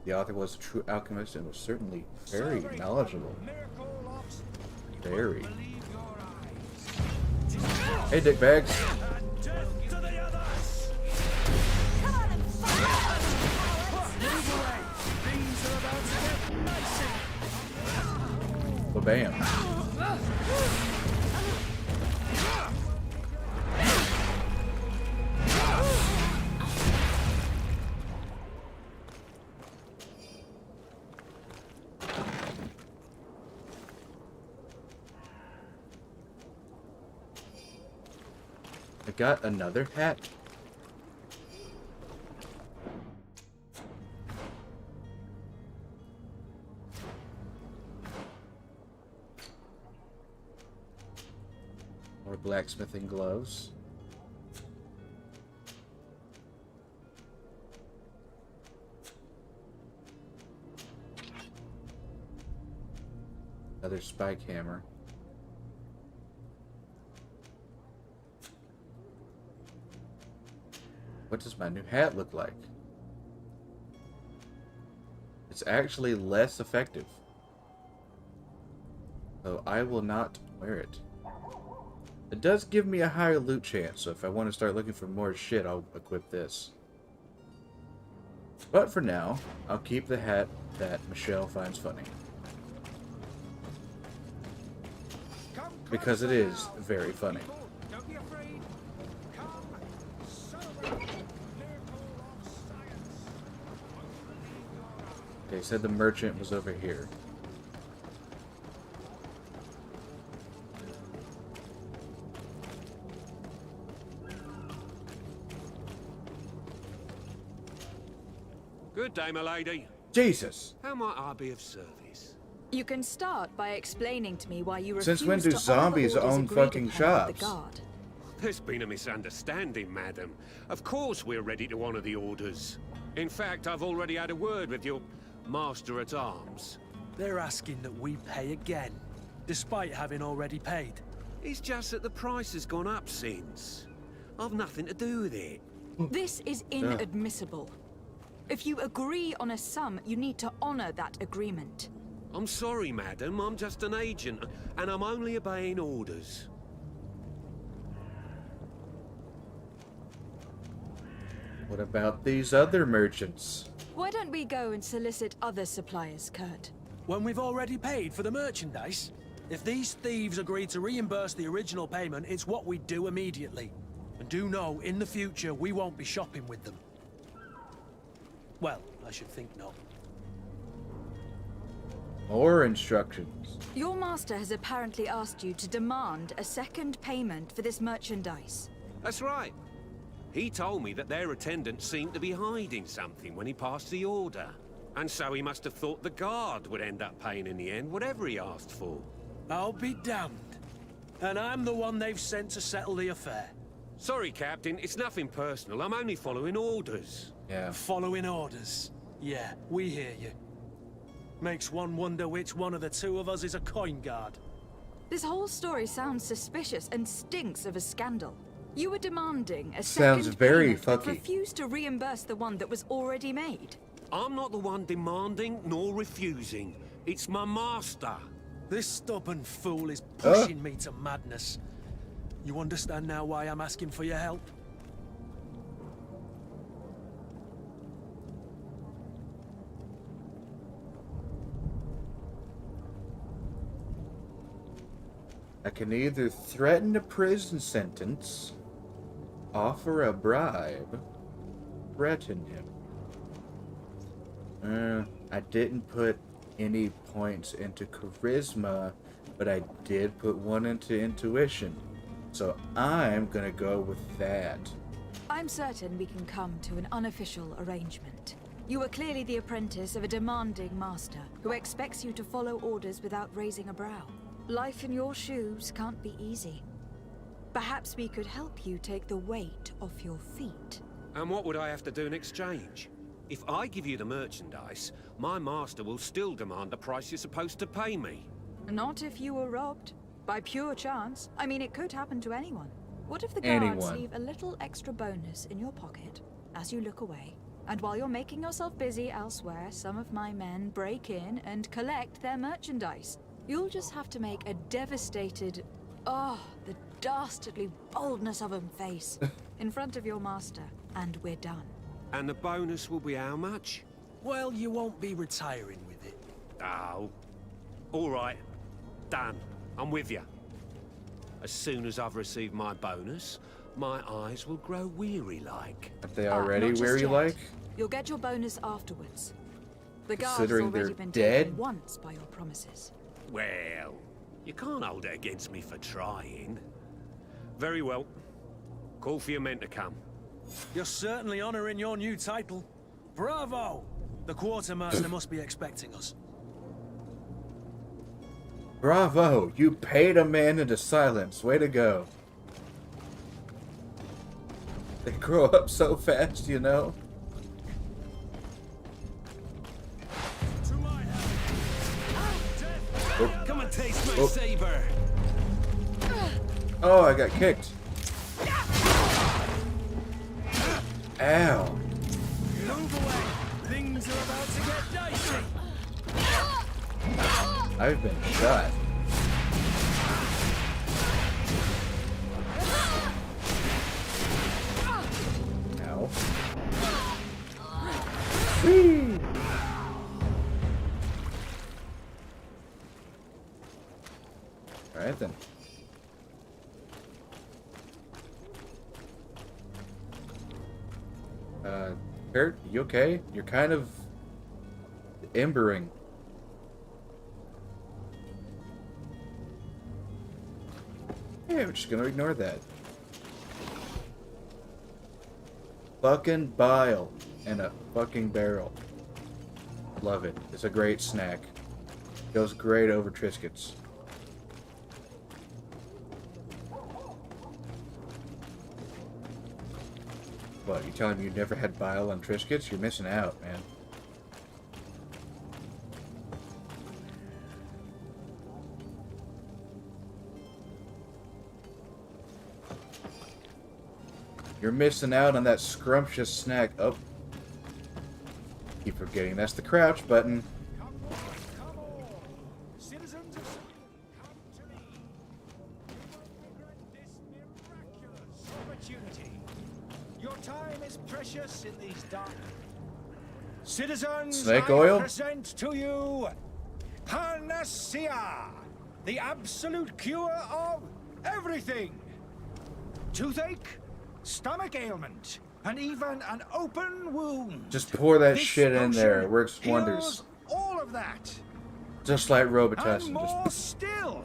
Speaker 1: The author was a true alchemist and was certainly very knowledgeable. Very. Hey, dickbags. Well, bam. I got another hat. More blacksmithing gloves. Another spike hammer. What does my new hat look like? It's actually less effective. So I will not wear it. It does give me a higher loot chance, so if I want to start looking for more shit, I'll equip this. But for now, I'll keep the hat that Michelle finds funny. Because it is very funny.
Speaker 2: Don't be afraid. Come. Celebrate the miracle of science.
Speaker 1: They said the merchant was over here.
Speaker 10: Good day, my lady.
Speaker 1: Jesus!
Speaker 10: How might I be of service?
Speaker 7: You can start by explaining to me why you
Speaker 1: Since
Speaker 7: refuse
Speaker 1: when do
Speaker 7: to
Speaker 1: zombies
Speaker 7: honor orders
Speaker 1: own
Speaker 7: agreed
Speaker 1: fucking
Speaker 7: upon with
Speaker 1: shops?
Speaker 7: the guard.
Speaker 10: There's been a misunderstanding, madam. Of course we're ready to honor the orders. In fact, I've already had a word with your master-at-arms.
Speaker 6: They're asking that we pay again, despite having already paid.
Speaker 10: It's just that the price has gone up since. I've nothing to do with it.
Speaker 7: This is inadmissible. If you agree on a sum, you need to honor that agreement.
Speaker 10: I'm sorry, madam. I'm just an agent, and I'm only obeying orders.
Speaker 1: What about these other merchants?
Speaker 7: Why don't we go and solicit other suppliers, Kurt?
Speaker 6: When we've already paid for the merchandise? If these thieves agree to reimburse the original payment, it's what we do immediately. And do know, in the future, we won't be shopping with them. Well, I should think not.
Speaker 1: More instructions.
Speaker 7: Your master has apparently asked you to demand a second payment for this merchandise.
Speaker 10: That's right. He told me that their attendant seemed to be hiding something when he passed the order. And so he must have thought the guard would end up paying in the end, whatever he asked for.
Speaker 6: I'll be damned. And I'm the one they've sent to settle the affair.
Speaker 10: Sorry, Captain, it's nothing personal. I'm only following orders.
Speaker 1: Yeah.
Speaker 6: Following orders. Yeah, we hear you. Makes one wonder which one of the two of us is a coin guard.
Speaker 7: This whole story sounds suspicious and stinks of a scandal. You were demanding a
Speaker 1: Sounds
Speaker 7: second
Speaker 1: very
Speaker 7: payment, but
Speaker 1: fucky.
Speaker 7: refused to reimburse the one that was already made.
Speaker 10: I'm not the one demanding nor refusing. It's my master.
Speaker 6: This stubborn fool is pushing me to madness. You understand now why I'm asking for your help?
Speaker 1: I can either threaten a prison sentence Offer a bribe. Threaten him. I didn't put any points into charisma, but I did put one into intuition. So I'm gonna go with that.
Speaker 7: I'm certain we can come to an unofficial arrangement. You are clearly the apprentice of a demanding master who expects you to follow orders without raising a brow. Life in your shoes can't be easy. Perhaps we could help you take the weight off your feet.
Speaker 10: And what would I have to do in exchange? If I give you the merchandise, my master will still demand the price you're supposed to pay me.
Speaker 7: Not if you were robbed. By pure chance. I mean, it could happen to anyone. What if the guards leave a little extra bonus in your pocket as you look away? And while you're making yourself busy elsewhere, some of my men break in and collect their merchandise. You'll just have to make a devastated, oh, the dastardly boldness of him face in front of your master, and we're done.
Speaker 10: And the bonus will be how much?
Speaker 6: Well, you won't be retiring with it.
Speaker 10: Oh. All right. Done. I'm with you. As soon as I've received my bonus, my eyes will grow weary-like.
Speaker 1: Aren't they already
Speaker 7: not just
Speaker 1: weary-like?
Speaker 7: yet. You'll get your bonus afterwards. The guards have
Speaker 1: Considering
Speaker 7: already
Speaker 1: they're
Speaker 7: been
Speaker 1: dead?
Speaker 7: taken once by your promises.
Speaker 10: Well, you can't hold it against me for trying. Very well. Call for your men to come.
Speaker 6: You're certainly honoring your new title. Bravo! The quartermaster must be expecting us.
Speaker 1: Bravo! You paid a man into silence. Way to go. They grow up so fast, you know?
Speaker 6: To my
Speaker 1: Oh.
Speaker 6: Come and taste my
Speaker 1: Oh.
Speaker 6: saber.
Speaker 1: Oh, I got kicked. Ow.
Speaker 6: Move away. Things are about to get dicey.
Speaker 1: I've been shot. Ow. Whee! Alright then. Kurt, you okay? You're kind of embering. Yeah, we're just gonna ignore that. Fucking bile in a fucking barrel. Love it. It's a great snack. Goes great over Triscuits. What, you telling me you never had bile on Triscuits? You're missing out, man. You're missing out on that scrumptious snack. Oh. Keep forgetting that's the crouch button.
Speaker 2: Come all. Citizens of come to me. You will regret this miraculous opportunity. Your time is precious in these dark. Citizens,
Speaker 1: Snake
Speaker 2: I
Speaker 1: oil?
Speaker 2: present to you Panacea, the absolute cure of everything. Toothache, stomach ailment, and even an open wound.
Speaker 1: Just pour that
Speaker 2: This
Speaker 1: shit in there.
Speaker 2: potion
Speaker 1: It works
Speaker 2: heals
Speaker 1: wonders.
Speaker 2: all of that.
Speaker 1: Just like
Speaker 2: And
Speaker 1: Robitussin.
Speaker 2: more
Speaker 1: Just
Speaker 2: still,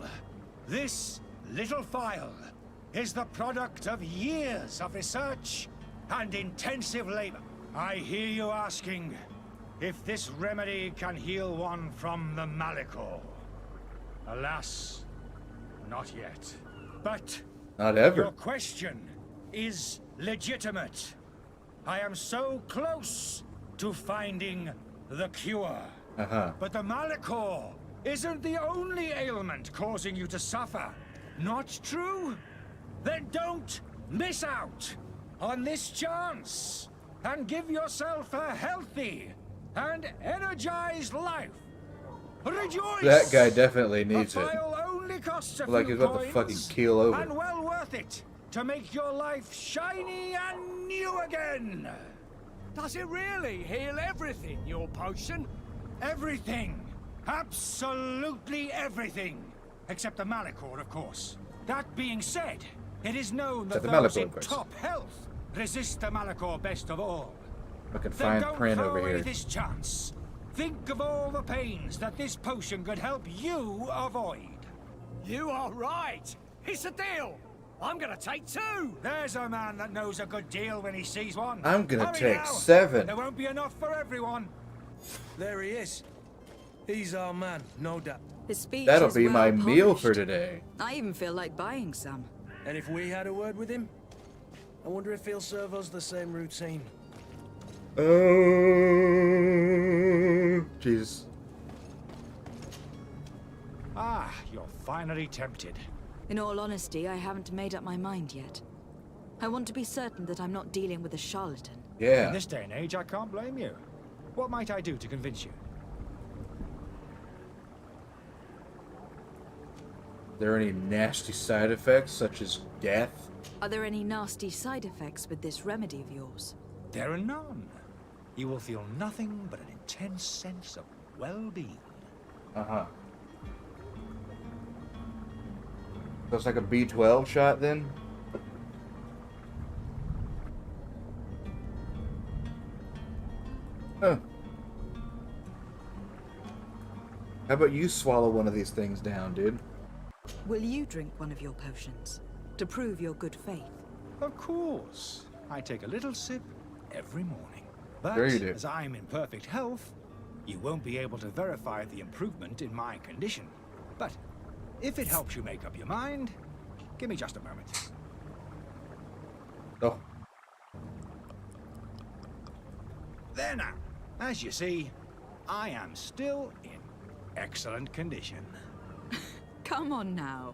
Speaker 2: this little vial is the product of years of research and intensive labor. I hear you asking if this remedy can heal one from the Malachor. Alas, not yet. But
Speaker 1: not
Speaker 2: your
Speaker 1: ever.
Speaker 2: question is legitimate. I am so close to finding the cure.
Speaker 1: Uh-huh.
Speaker 2: But the Malachor isn't the only ailment causing you to suffer. Not true? Then don't miss out on this chance and give yourself a healthy and energized life. Rejoice!
Speaker 1: That guy definitely needs
Speaker 2: a
Speaker 1: it.
Speaker 2: vial only costs a
Speaker 1: Like
Speaker 2: few
Speaker 1: he's about to fucking
Speaker 2: coins,
Speaker 1: keel over.
Speaker 2: and well worth it to make your life shiny and new again.
Speaker 6: Does it really heal everything, your potion?
Speaker 2: Everything. Absolutely everything. Except the Malachor, of course. That being said, It is known
Speaker 1: Set
Speaker 2: that
Speaker 1: the
Speaker 2: those
Speaker 1: Malachor,
Speaker 2: in
Speaker 1: of course.
Speaker 2: top health resist the Malachor best of all.
Speaker 1: Fucking
Speaker 2: Then
Speaker 1: fine
Speaker 2: don't
Speaker 1: print
Speaker 2: throw
Speaker 1: over
Speaker 2: away
Speaker 1: here.
Speaker 2: this chance. Think of all the pains that this potion could help you avoid.
Speaker 6: You are right. It's a deal. I'm gonna take 2.
Speaker 2: There's a man that knows a good deal when he sees one.
Speaker 1: I'm gonna
Speaker 2: Hurry
Speaker 1: take
Speaker 2: now.
Speaker 1: 7.
Speaker 2: There won't be enough for everyone.
Speaker 6: There he is. He's our man, no doubt.
Speaker 7: His speech
Speaker 1: That'll
Speaker 7: is
Speaker 1: be my
Speaker 7: well
Speaker 1: meal
Speaker 7: polished.
Speaker 1: for today.
Speaker 7: I even feel like buying some.
Speaker 6: And if we had a word with him, I wonder if he'll serve us the same routine.
Speaker 1: Oh, Jesus.
Speaker 2: Ah, you're finally tempted.
Speaker 7: In all honesty, I haven't made up my mind yet. I want to be certain that I'm not dealing with a charlatan.
Speaker 1: Yeah.
Speaker 2: In this day and age, I can't blame you. What might I do to convince you?
Speaker 1: Are there any nasty side effects, such as death?
Speaker 7: Are there any nasty side effects with this remedy of yours?
Speaker 2: There are none. You will feel nothing but an intense sense of well-being.
Speaker 1: Uh-huh. So it's like a B12 shot, then? Huh. How about you swallow one of these things down, dude?
Speaker 7: Will you drink one of your potions to prove your good faith?
Speaker 2: Of course. I take a little sip every morning. But
Speaker 1: Sure you do.
Speaker 2: as I'm in perfect health, you won't be able to verify the improvement in my condition. But if it helps you make up your mind, give me just a moment.
Speaker 1: Oh.
Speaker 2: There now. As you see, I am still in excellent condition.
Speaker 7: Come on now.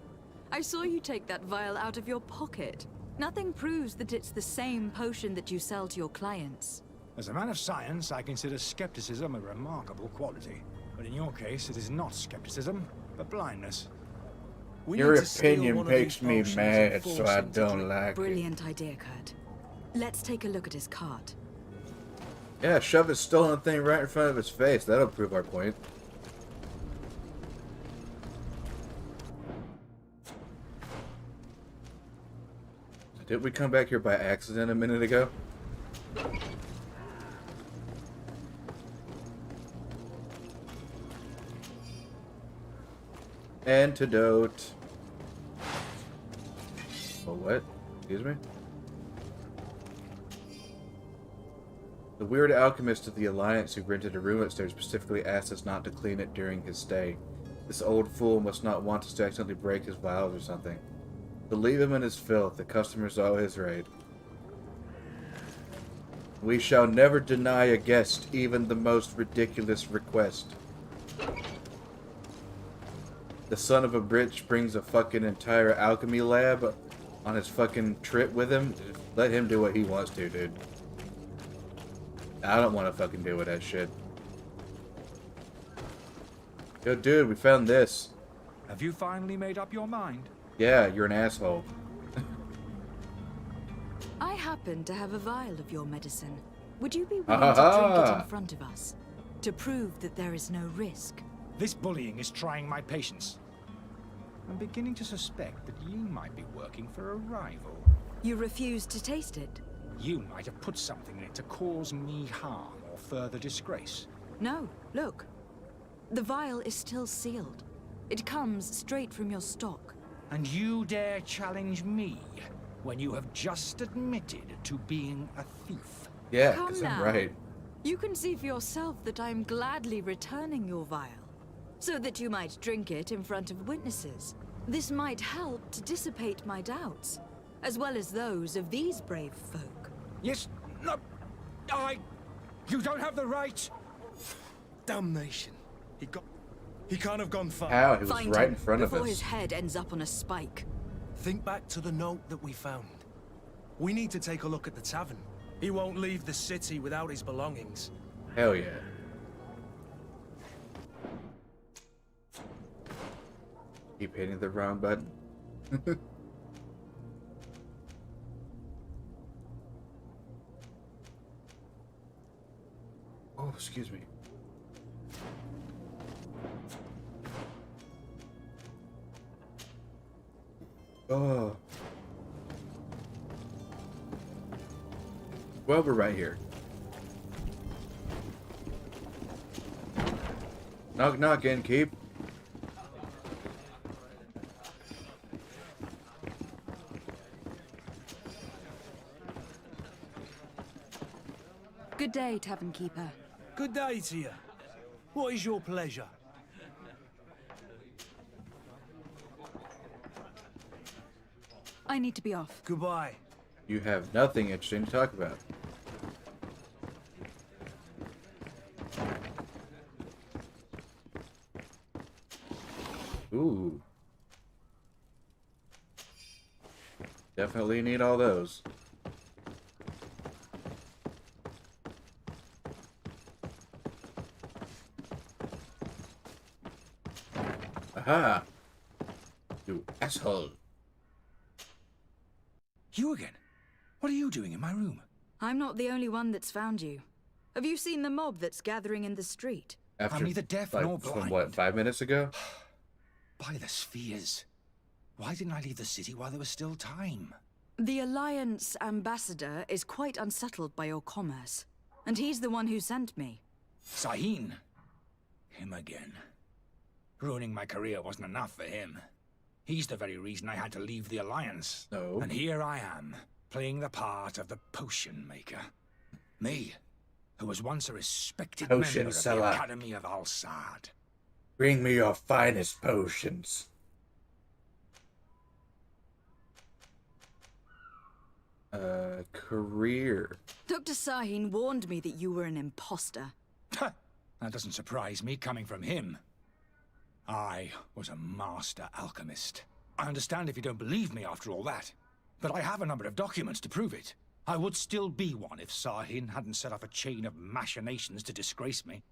Speaker 7: I saw you take that vial out of your pocket. Nothing proves that it's the same potion that you sell to your clients.
Speaker 2: As a man of science, I consider skepticism a remarkable quality. But in your case, it is not skepticism, but blindness.
Speaker 6: We
Speaker 1: Your
Speaker 6: need to steal
Speaker 1: opinion
Speaker 6: one of these
Speaker 1: makes me
Speaker 6: potions
Speaker 1: mad,
Speaker 6: and
Speaker 1: so
Speaker 6: force
Speaker 1: I
Speaker 6: him to
Speaker 1: don't
Speaker 6: drink.
Speaker 1: like it.
Speaker 7: Brilliant idea, Kurt. Let's take a look at his cart.
Speaker 1: Yeah, shove his stolen thing right in front of his face. That'll prove our point. Did we come back here by accident a minute ago? Antidote. Oh, what? Excuse me? The weird alchemist of the Alliance who rented a room upstairs specifically asked us not to clean it during his stay. This old fool must not want us to accidentally break his vials or something. But leave him in his filth. The customer's always right. We shall never deny a guest even the most ridiculous request. The son of a bitch brings a fucking entire alchemy lab on his fucking trip with him. Let him do what he wants to, dude. I don't want to fucking deal with that shit. Yo, dude, we found this.
Speaker 2: Have you finally made up your mind?
Speaker 1: Yeah, you're an asshole.
Speaker 7: I happen to have a vial of your medicine. Would you be willing to drink it in front of us? To prove that there is no risk?
Speaker 2: This bullying is trying my patience. I'm beginning to suspect that you might be working for a rival.
Speaker 7: You refuse to taste it?
Speaker 2: You might have put something in it to cause me harm or further disgrace.
Speaker 7: No, look. The vial is still sealed. It comes straight from your stock.
Speaker 2: And you dare challenge me when you have just admitted to being a thief?
Speaker 1: Yeah,
Speaker 7: Come
Speaker 1: because I'm
Speaker 7: now.
Speaker 1: right.
Speaker 7: You can see for yourself that I am gladly returning your vial, so that you might drink it in front of witnesses. This might help to dissipate my doubts, as well as those of these brave folk.
Speaker 2: Yes, no, you don't have the right.
Speaker 6: Damnation. He can't have gone far.
Speaker 1: How? He was
Speaker 7: Find
Speaker 1: right
Speaker 7: him
Speaker 1: in front of
Speaker 7: before
Speaker 1: us.
Speaker 7: his head ends up on a spike.
Speaker 6: Think back to the note that we found. We need to take a look at the tavern. He won't leave the city without his belongings.
Speaker 1: Hell yeah. Keep hitting the wrong button. Oh, excuse me. Oh. Well, we're right here. Knock, knock, innkeep.
Speaker 7: Good day, tavern keeper.
Speaker 6: Good day to you. What is your pleasure?
Speaker 7: I need to be off.
Speaker 6: Goodbye.
Speaker 1: You have nothing interesting to talk about. Ooh. Definitely need all those. Aha! You asshole.
Speaker 2: You again? What are you doing in my room?
Speaker 7: I'm not the only one that's found you. Have you seen the mob that's gathering in the street?
Speaker 1: After,
Speaker 2: I'm neither deaf
Speaker 1: like,
Speaker 2: nor
Speaker 1: from
Speaker 2: blind.
Speaker 1: what, 5 minutes ago?
Speaker 2: By the spheres. Why didn't I leave the city while there was still time?
Speaker 7: The Alliance ambassador is quite unsettled by your commerce. And he's the one who sent me.
Speaker 2: Sahin. Him again. Ruining my career wasn't enough for him. He's the very reason I had to leave the Alliance.
Speaker 1: No.
Speaker 2: And here I am, playing the part of the potion maker. Me, who was once a respected
Speaker 1: Potion
Speaker 2: member of
Speaker 1: seller.
Speaker 2: the Academy of Al-Sad.
Speaker 1: Bring me your finest potions. Career.
Speaker 7: Dr. Sahin warned me that you were an imposter.
Speaker 2: That doesn't surprise me, coming from him. I was a master alchemist. I understand if you don't believe me after all that, but I have a number of documents to prove it. I would still be one if Sahin hadn't set off a chain of machinations to disgrace me.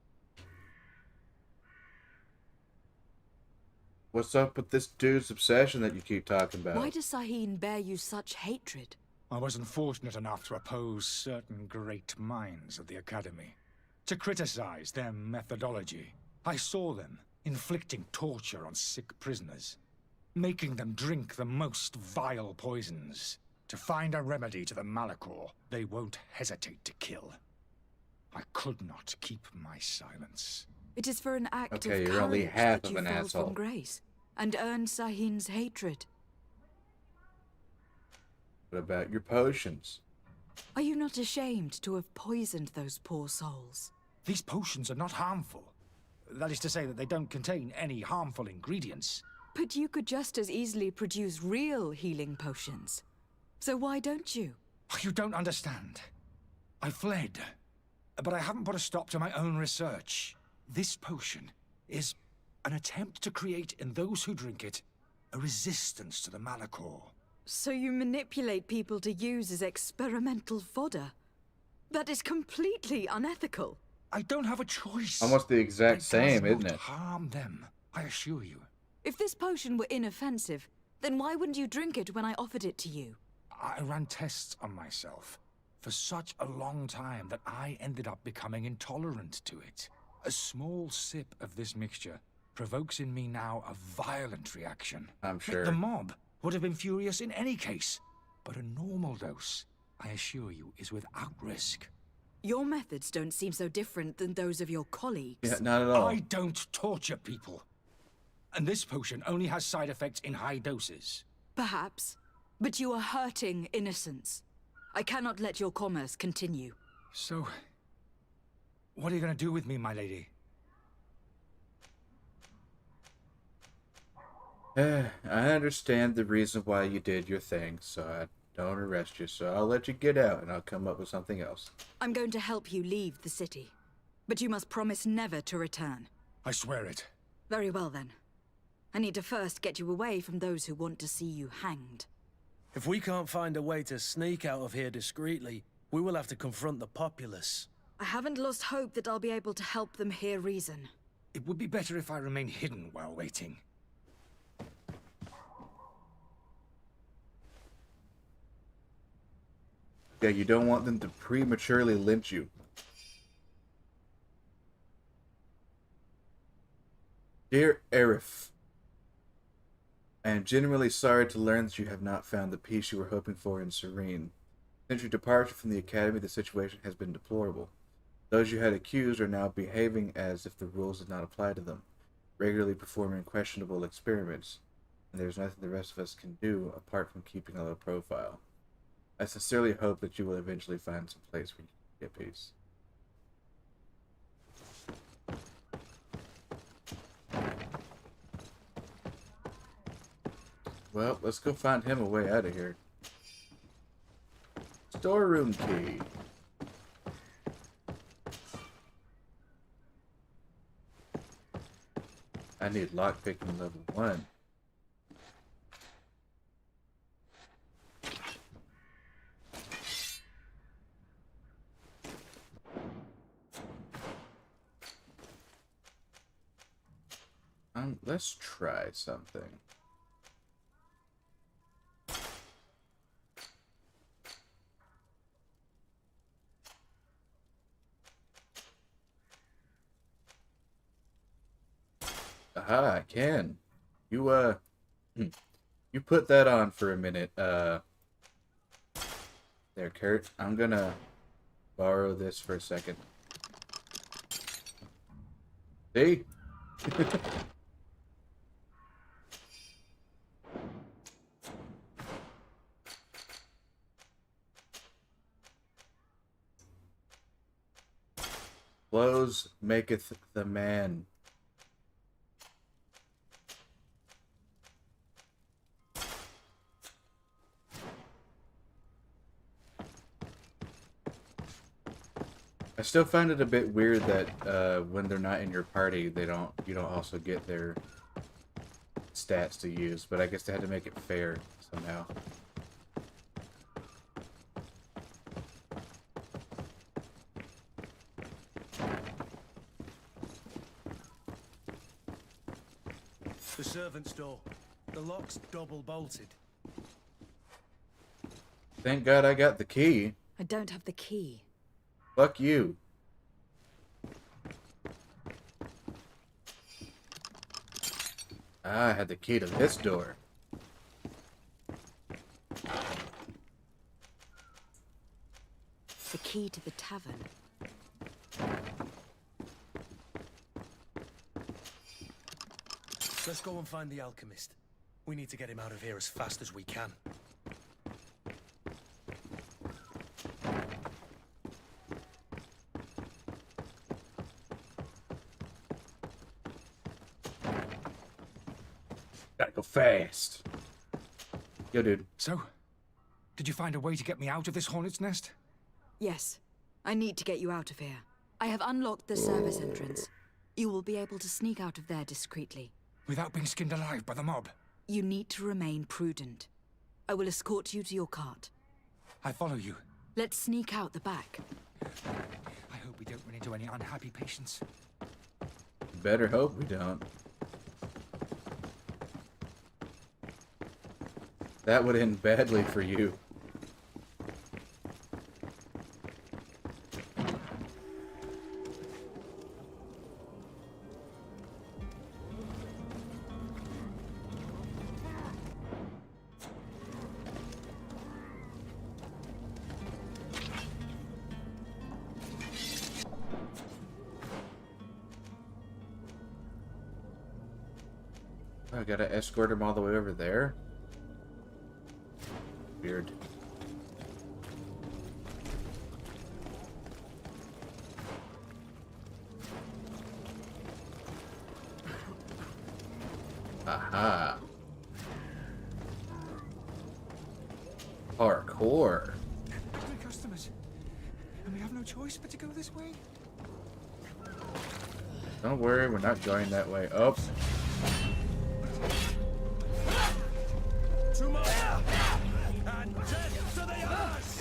Speaker 1: What's up with this dude's obsession that you keep talking about?
Speaker 7: Why does Sahin bear you such hatred?
Speaker 2: I wasn't fortunate enough to oppose certain great minds of the Academy. To criticize their methodology. I saw them inflicting torture on sick prisoners, making them drink the most vile poisons. To find a remedy to the Malachor they won't hesitate to kill. I could not keep my silence.
Speaker 7: It is for an act
Speaker 1: Okay,
Speaker 7: of
Speaker 1: you're only
Speaker 7: courage
Speaker 1: half
Speaker 7: that
Speaker 1: of
Speaker 7: you
Speaker 1: an
Speaker 7: fell
Speaker 1: asshole.
Speaker 7: from grace and earned Sahin's hatred.
Speaker 1: What about your potions?
Speaker 7: Are you not ashamed to have poisoned those poor souls?
Speaker 2: These potions are not harmful. That is to say that they don't contain any harmful ingredients.
Speaker 7: But you could just as easily produce real healing potions. So why don't you?
Speaker 2: You don't understand. I fled, but I haven't put a stop to my own research. This potion is an attempt to create in those who drink it a resistance to the Malachor.
Speaker 7: So you manipulate people to use as experimental fodder? That is completely unethical.
Speaker 2: I don't have a choice.
Speaker 1: Almost the exact same,
Speaker 2: It does
Speaker 1: isn't
Speaker 2: not
Speaker 1: it?
Speaker 2: harm them, I assure you.
Speaker 7: If this potion were inoffensive, then why wouldn't you drink it when I offered it to you?
Speaker 2: I ran tests on myself for such a long time that I ended up becoming intolerant to it. A small sip of this mixture provokes in me now a violent reaction.
Speaker 1: I'm sure.
Speaker 2: The mob would have been furious in any case, but a normal dose, I assure you, is without risk.
Speaker 7: Your methods don't seem so different than those of your colleagues.
Speaker 1: Yeah, not at all.
Speaker 2: I don't torture people. And this potion only has side effects in high doses.
Speaker 7: Perhaps, but you are hurting innocents. I cannot let your commerce continue.
Speaker 2: So, what are you going to do with me, my lady?
Speaker 1: I understand the reason why you did your thing, so I don't arrest you. So I'll let you get out, and I'll come up with something else.
Speaker 7: I'm going to help you leave the city. But you must promise never to return.
Speaker 2: I swear it.
Speaker 7: Very well, then. I need to first get you away from those who want to see you hanged.
Speaker 6: If we can't find a way to sneak out of here discreetly, we will have to confront the populace.
Speaker 7: I haven't lost hope that I'll be able to help them hear reason.
Speaker 2: It would be better if I remain hidden while waiting.
Speaker 1: Yeah, you don't want them to prematurely lynch you. Dear Arif, I am genuinely sorry to learn that you have not found the peace you were hoping for in Serene. Since your departure from the academy, the situation has been deplorable. Those you had accused are now behaving as if the rules did not apply to them, regularly performing questionable experiments, and there's nothing the rest of us can do apart from keeping a low profile. I sincerely hope that you will eventually find some place where you can get peace. Well, let's go find him a way out of here. Storeroom key. I need lockpicking level 1. Let's try something. Aha, I can. You you put that on for a minute. There, Kurt. I'm gonna borrow this for a second. See? Clothes maketh the man. I still find it a bit weird that when they're not in your party, you don't also get their stats to use, but I guess they had to make it fair somehow.
Speaker 6: The servant's door. The lock's double bolted.
Speaker 1: Thank God I got the key.
Speaker 7: I don't have the key.
Speaker 1: Fuck you. I had the key to this door.
Speaker 7: The key to the tavern.
Speaker 6: Let's go and find the alchemist. We need to get him out of here as fast as we can.
Speaker 1: Gotta go fast. Yo, dude.
Speaker 2: So, did you find a way to get me out of this hornet's nest?
Speaker 7: Yes. I need to get you out of here. I have unlocked the service entrance. You will be able to sneak out of there discreetly.
Speaker 2: Without being skinned alive by the mob?
Speaker 7: You need to remain prudent. I will escort you to your cart.
Speaker 2: I follow you.
Speaker 7: Let's sneak out the back.
Speaker 2: I hope we don't run into any unhappy patients.
Speaker 1: Better hope we don't. That would end badly for you. I gotta escort him all the way over there? Weird. Aha. Parkour.
Speaker 2: Angry customers. And we have no choice but to go this way?
Speaker 1: Don't worry, we're not going that way. Oops.
Speaker 6: Tomorrow! And death to the ass!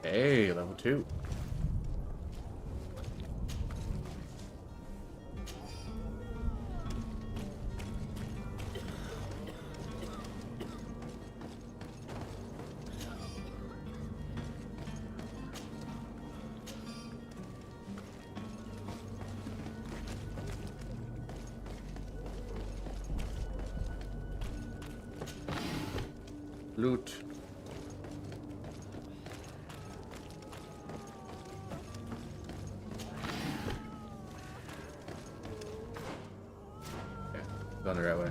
Speaker 1: Hey, level 2. Loot. Yeah, going the right way.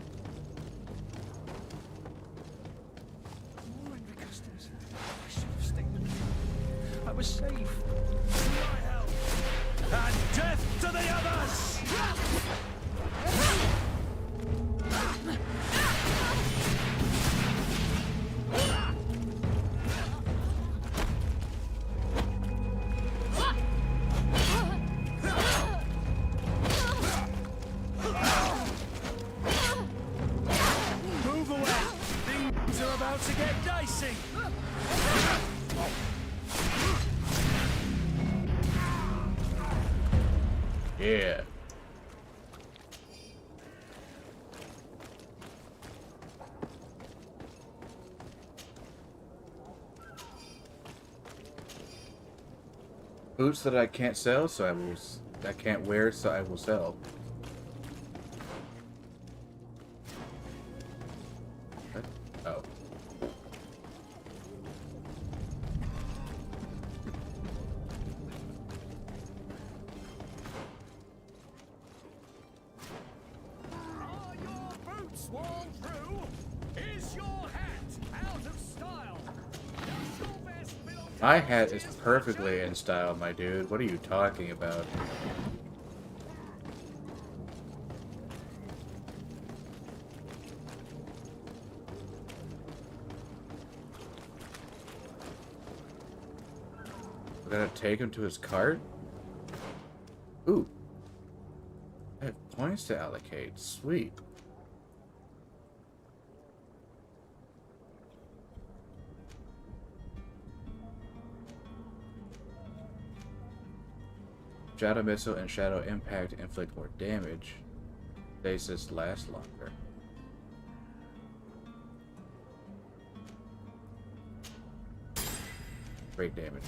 Speaker 6: I was safe. My help. And death to the others! Move away! Things are about to get dicey!
Speaker 1: Yeah. Boots that I can't sell, so I can't wear, so I will sell. What? Oh.
Speaker 6: Are your boots worn through? Is your hat out of style? Does your vest belong to
Speaker 1: My hat is perfectly in style, my dude. What are you talking about? We're gonna take him to his cart? Ooh. I have points to allocate. Sweet. Shadow Missile and Shadow Impact inflict more damage. Stasis lasts longer. Great damage.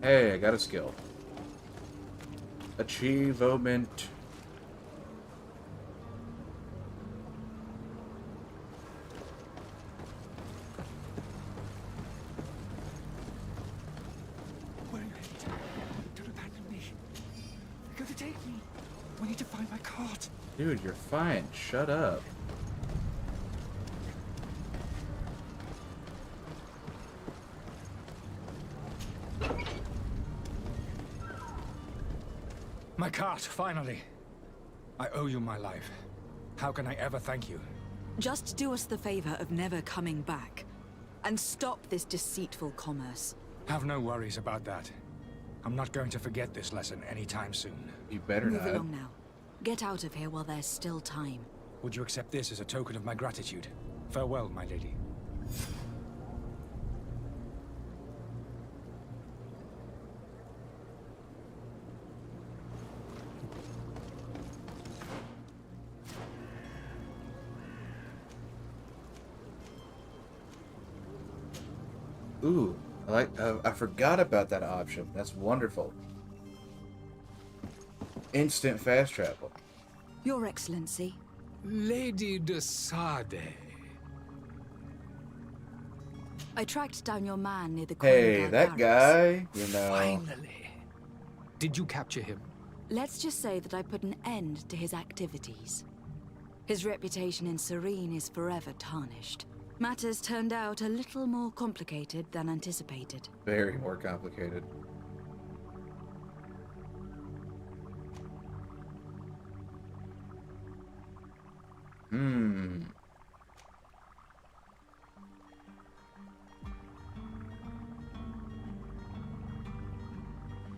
Speaker 1: Hey, I got a skill. Achievement.
Speaker 6: Where are you headed? Don't abandon me. They're gonna take me. We need to find my cart.
Speaker 1: Dude, you're fine. Shut up.
Speaker 2: My cart, finally. I owe you my life. How can I ever thank you?
Speaker 7: Just do us the favor of never coming back. And stop this deceitful commerce.
Speaker 2: Have no worries about that. I'm not going to forget this lesson anytime soon.
Speaker 1: You better
Speaker 7: Move
Speaker 1: not.
Speaker 7: along now. Get out of here while there's still time.
Speaker 2: Would you accept this as a token of my gratitude? Farewell, my lady.
Speaker 1: Ooh, I forgot about that option. That's wonderful. Instant fast travel.
Speaker 7: Your Excellency.
Speaker 8: Lady de Sade.
Speaker 7: I tracked down your man near the
Speaker 1: Hey,
Speaker 7: Queen
Speaker 1: that guy, you know.
Speaker 8: Finally. Did you capture him?
Speaker 7: Let's just say that I put an end to his activities. His reputation in Serene is forever tarnished. Matters turned out a little more complicated than anticipated.
Speaker 1: Very more complicated.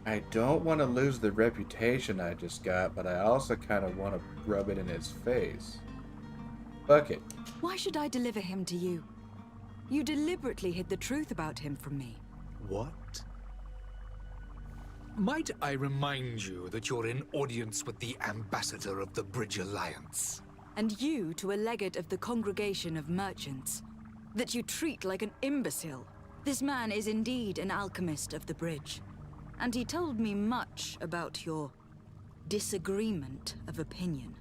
Speaker 1: I don't want to lose the reputation I just got, but I also kind of want to rub it in his face. Fuck it.
Speaker 7: Why should I deliver him to you? You deliberately hid the truth about him from me.
Speaker 8: What? Might I remind you that you're in audience with the ambassador of the Bridge Alliance?
Speaker 7: And you to a legate of the Congregation of Merchants. That you treat like an imbecile. This man is indeed an alchemist of the bridge. And he told me much about your disagreement of opinion.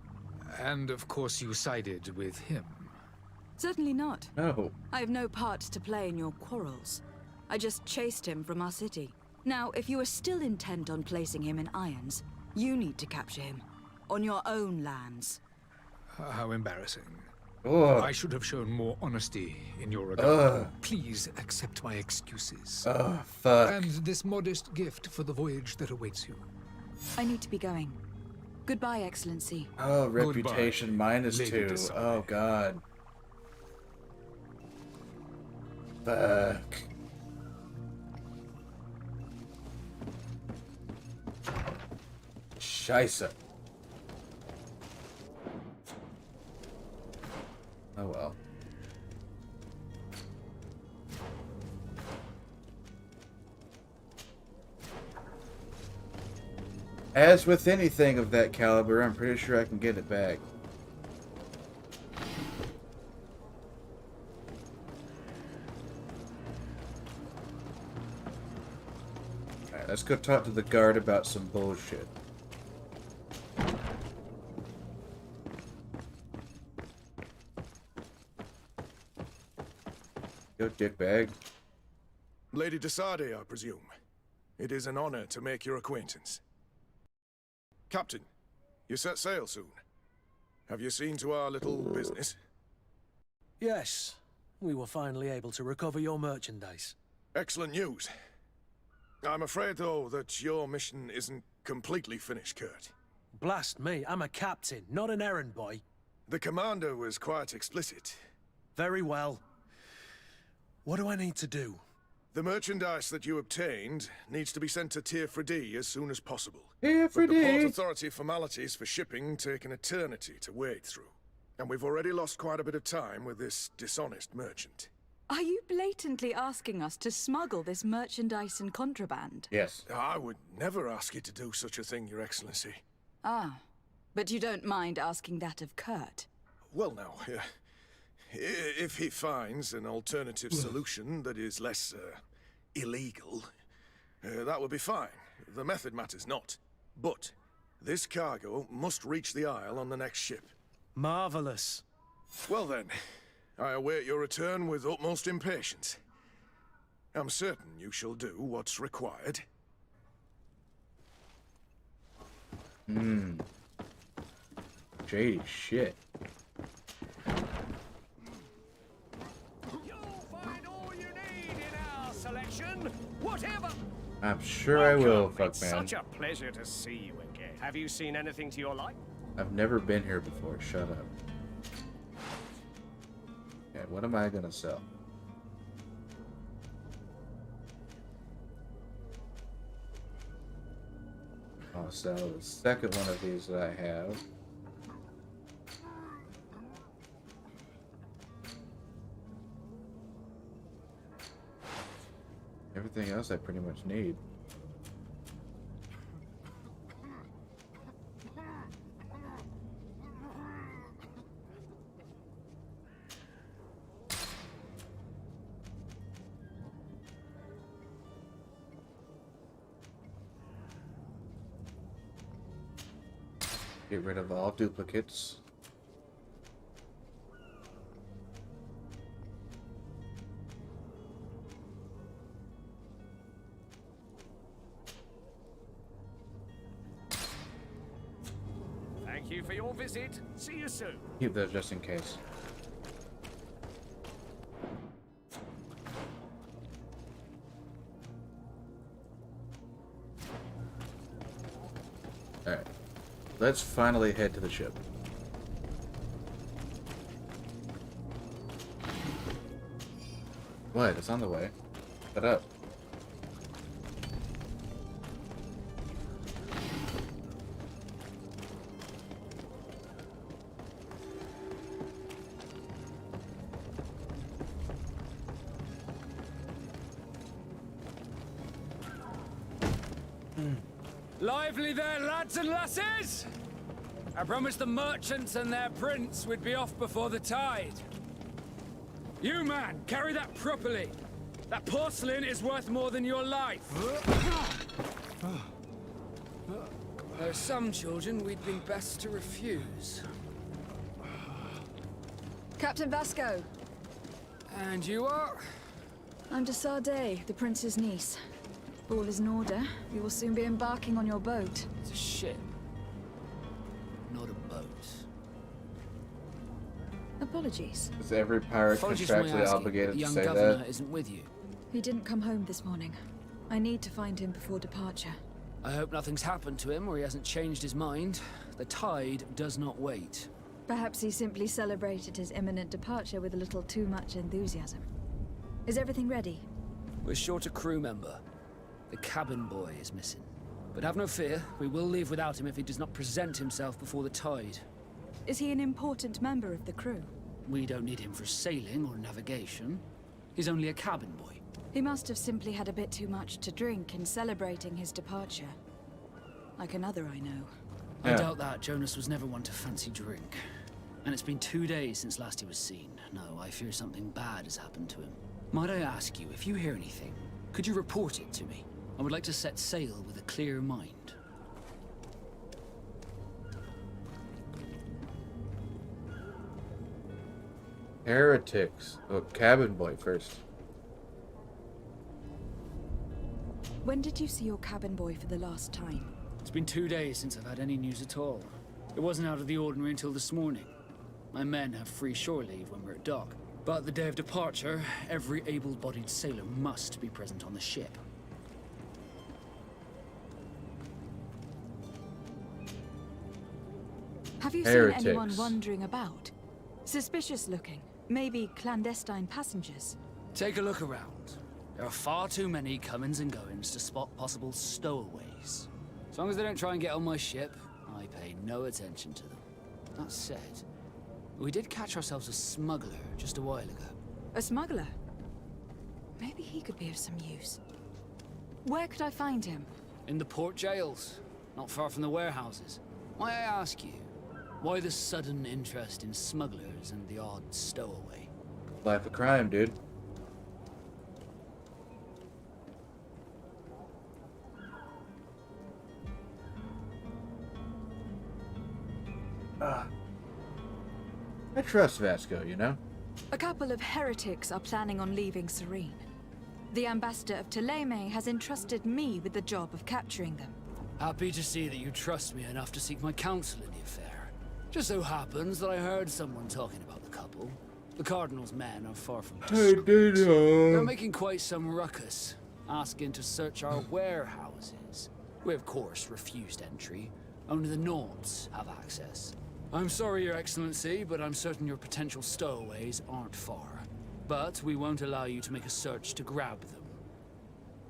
Speaker 8: And of course you sided with him.
Speaker 7: Certainly not.
Speaker 1: No.
Speaker 7: I have no part to play in your quarrels. I just chased him from our city. Now, if you are still intent on placing him in irons, you need to capture him. On your own lands.
Speaker 8: How embarrassing.
Speaker 1: Ugh.
Speaker 8: I should have shown more honesty in your regard. Please accept my excuses.
Speaker 1: Fuck.
Speaker 8: And this modest gift for the voyage that awaits you.
Speaker 7: I need to be going. Goodbye, Excellency.
Speaker 1: Oh, reputation
Speaker 8: Goodbye,
Speaker 1: -2.
Speaker 8: Lady Desai.
Speaker 1: Oh, God. Fuck. Scheisse. Oh, well. As with anything of that caliber, I'm pretty sure I can get it back. Alright, let's go talk to the guard about some bullshit. Yo, dickbag.
Speaker 11: Lady Desai, I presume. It is an honor to make your acquaintance. Captain, you set sail soon. Have you seen to our little business?
Speaker 6: Yes, we were finally able to recover your merchandise.
Speaker 11: Excellent news. I'm afraid, though, that your mission isn't completely finished, Kurt.
Speaker 6: Blast me, I'm a captain, not an errand boy.
Speaker 11: The commander was quite explicit.
Speaker 6: Very well. What do I need to do?
Speaker 11: The merchandise that you obtained needs to be sent to Tier Fredy as soon as possible.
Speaker 1: Tier
Speaker 11: But the Port
Speaker 1: Fredy.
Speaker 11: Authority formalities for shipping take an eternity to wade through. And we've already lost quite a bit of time with this dishonest merchant.
Speaker 7: Are you blatantly asking us to smuggle this merchandise and contraband?
Speaker 1: Yes.
Speaker 11: I would never ask you to do such a thing, Your Excellency.
Speaker 7: Ah, but you don't mind asking that of Kurt?
Speaker 11: Well, now, if he finds an alternative solution that is less illegal, that would be fine. The method matters not. But this cargo must reach the Isle on the next ship.
Speaker 6: Marvelous.
Speaker 11: Well then, I await your return with utmost impatience. I'm certain you shall do what's required.
Speaker 1: Shady shit.
Speaker 2: You'll find all you need in our selection, whatever.
Speaker 1: I'm sure I will,
Speaker 2: Welcome.
Speaker 1: fuck
Speaker 2: It's
Speaker 1: man.
Speaker 2: such a pleasure to see you again. Have you seen anything to your liking?
Speaker 1: I've never been here before. Shut up. Okay, what am I gonna sell? I'll sell the second one of these that I have. Everything else I pretty much need. Get rid of all duplicates.
Speaker 2: Thank you for your visit. See you soon.
Speaker 1: Keep those just in case. Alright. Let's finally head to the ship. What? It's on the way. Shut up.
Speaker 12: Lively there, lads and lasses! I promised the merchants and their prince we'd be off before the tide. You, man, carry that properly. That porcelain is worth more than your life. There are some children we'd been best to refuse.
Speaker 5: Captain Vasco.
Speaker 12: And you are?
Speaker 5: I'm de Sardet, the prince's niece. If all is in order, we will soon be embarking on your boat.
Speaker 12: It's a ship. Not a boat.
Speaker 5: Apologies.
Speaker 1: Is every pirate
Speaker 12: Apologies for my
Speaker 1: contractually
Speaker 12: asking.
Speaker 1: obligated
Speaker 12: The
Speaker 1: to
Speaker 12: young
Speaker 1: say
Speaker 12: governor
Speaker 1: that?
Speaker 12: isn't with you.
Speaker 5: He didn't come home this morning. I need to find him before departure.
Speaker 12: I hope nothing's happened to him or he hasn't changed his mind. The tide does not wait.
Speaker 5: Perhaps he simply celebrated his imminent departure with a little too much enthusiasm. Is everything ready?
Speaker 12: We're short a crew member. The cabin boy is missing. But have no fear, we will leave without him if he does not present himself before the tide.
Speaker 5: Is he an important member of the crew?
Speaker 12: We don't need him for sailing or navigation. He's only a cabin boy.
Speaker 5: He must have simply had a bit too much to drink in celebrating his departure. Like another I know.
Speaker 12: I
Speaker 1: Yeah.
Speaker 12: doubt that. Jonas was never one to fancy drink. And it's been 2 days since last he was seen. No, I fear something bad has happened to him. Might I ask you, if you hear anything, could you report it to me? I would like to set sail with a clear mind.
Speaker 1: Heretics. Oh, cabin boy first.
Speaker 5: When did you see your cabin boy for the last time?
Speaker 12: It's been 2 days since I've had any news at all. It wasn't out of the ordinary until this morning. My men have free shore leave when we're at dock. But the day of departure, every able-bodied sailor must be present on the ship.
Speaker 5: Have you
Speaker 1: Heretics.
Speaker 5: seen anyone wandering about? Suspicious looking. Maybe clandestine passengers.
Speaker 12: Take a look around. There are far too many comings and goings to spot possible stowaways. As long as they don't try and get on my ship, I pay no attention to them. That said, we did catch ourselves a smuggler just a while ago.
Speaker 5: A smuggler? Maybe he could be of some use. Where could I find him?
Speaker 12: In the port jails, not far from the warehouses. May I ask you, why the sudden interest in smugglers and the odd stowaway?
Speaker 1: Life of crime, dude. I trust Vasco, you know?
Speaker 5: A couple of heretics are planning on leaving Serene. The ambassador of Thélème has entrusted me with the job of capturing them.
Speaker 12: Happy to see that you trust me enough to seek my counsel in the affair. Just so happens that I heard someone talking about the couple. The Cardinal's men are far from discreet. They're making quite some ruckus, asking to search our warehouses. We of course refused entry. Only the Nords have access. I'm sorry, Your Excellency, but I'm certain your potential stowaways aren't far. But we won't allow you to make a search to grab them.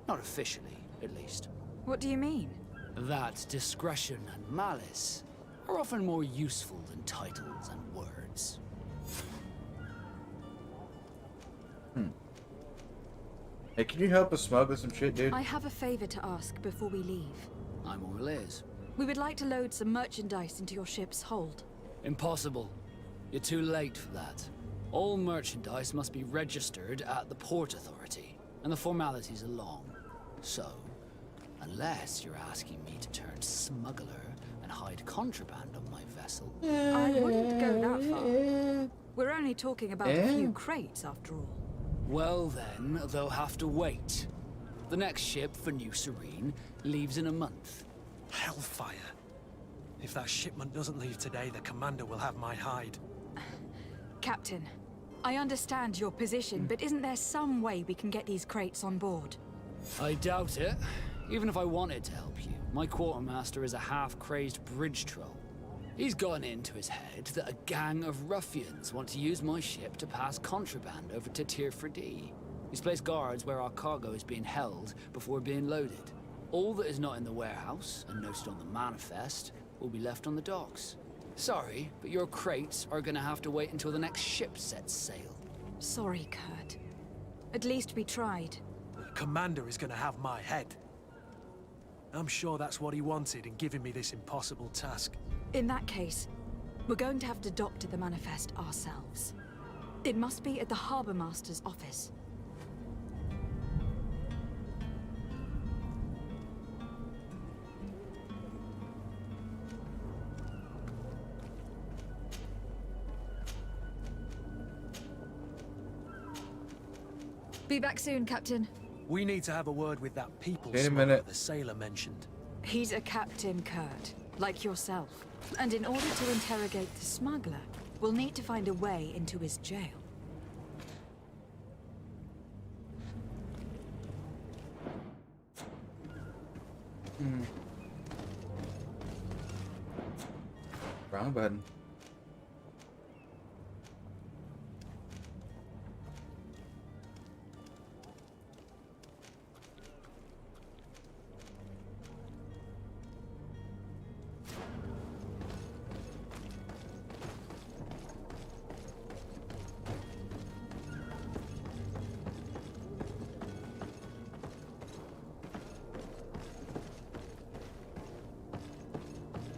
Speaker 12: Not officially, at least.
Speaker 5: What do you mean?
Speaker 12: That discretion and malice are often more useful than titles and words.
Speaker 1: Hey, can you help us smuggle some shit, dude?
Speaker 5: I have a favor to ask before we leave.
Speaker 12: I'm all ears.
Speaker 5: We would like to load some merchandise into your ship's hold.
Speaker 12: Impossible. You're too late for that. All merchandise must be registered at the Port Authority, and the formalities are long. So, unless you're asking me to turn smuggler and hide contraband on my vessel...
Speaker 5: I wouldn't go that far. We're only talking about a few crates, after all.
Speaker 12: Well then, they'll have to wait. The next ship for New Serene leaves in a month.
Speaker 6: Hellfire. If that shipment doesn't leave today, the commander will have my hide.
Speaker 5: Captain, I understand your position, but isn't there some way we can get these crates on board?
Speaker 12: I doubt it. Even if I wanted to help you, my quartermaster is a half-crazed bridge troll. He's gotten into his head that a gang of ruffians want to use my ship to pass contraband over to Tir-Freddy. He's placed guards where our cargo is being held before being loaded. All that is not in the warehouse, and noted on the manifest, will be left on the docks. Sorry, but your crates are gonna have to wait until the next ship sets sail.
Speaker 5: Sorry, Kurt. At least we tried.
Speaker 6: The commander is gonna have my head. I'm sure that's what he wanted in giving me this impossible task.
Speaker 5: In that case, we're going to have to doctor the manifest ourselves. It must be at the Harbour Master's office.
Speaker 7: Be back soon, Captain.
Speaker 6: We need to have a word with that people
Speaker 1: Wait a
Speaker 6: smuggler
Speaker 1: minute.
Speaker 6: the sailor mentioned.
Speaker 7: He's a captain, Kurt, like yourself. And in order to interrogate the smuggler, we'll need to find a way into his jail.
Speaker 1: Wrong button.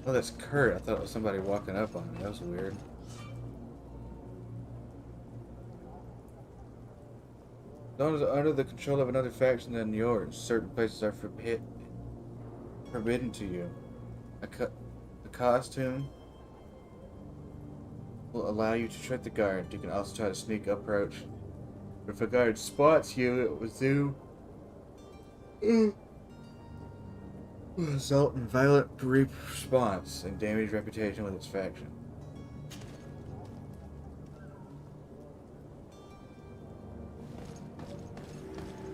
Speaker 1: Oh, that's Kurt. I thought it was somebody walking up on me. That was weird. Those are under the control of another faction than yours. Certain places are forbidden to you. The costume will allow you to trick the guard. You can also try to sneak approach. If a guard spots you, it will do result in violent response and damage reputation with its faction.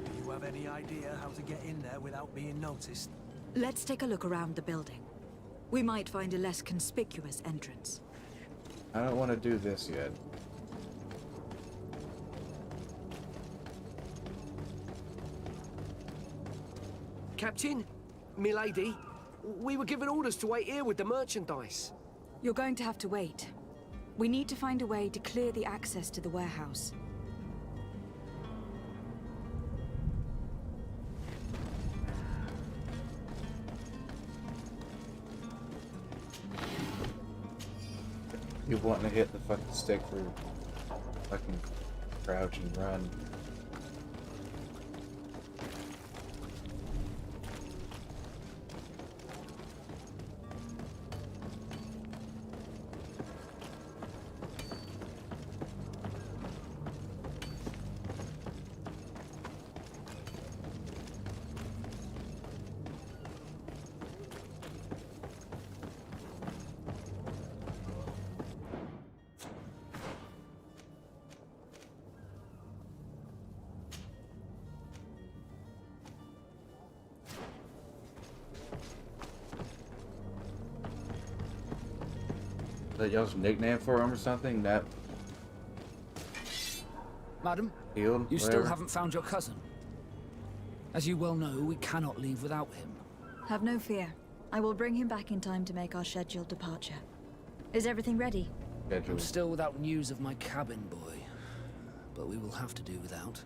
Speaker 6: Do you have any idea how to get in there without being noticed?
Speaker 7: Let's take a look around the building. We might find a less conspicuous entrance.
Speaker 1: I don't want to do this yet.
Speaker 13: Captain, milady, we were given orders to wait here with the merchandise.
Speaker 7: You're going to have to wait. We need to find a way to clear the access to the warehouse.
Speaker 1: You wanting to hit the fucking stick for fucking crouch and run. Is that y'all's nickname for him or something? That
Speaker 12: Madam,
Speaker 1: healed?
Speaker 12: you still
Speaker 1: Whatever.
Speaker 12: haven't found your cousin. As you well know, we cannot leave without him.
Speaker 7: Have no fear. I will bring him back in time to make our scheduled departure. Is everything ready?
Speaker 12: I'm still without news of my cabin boy, but we will have to do without.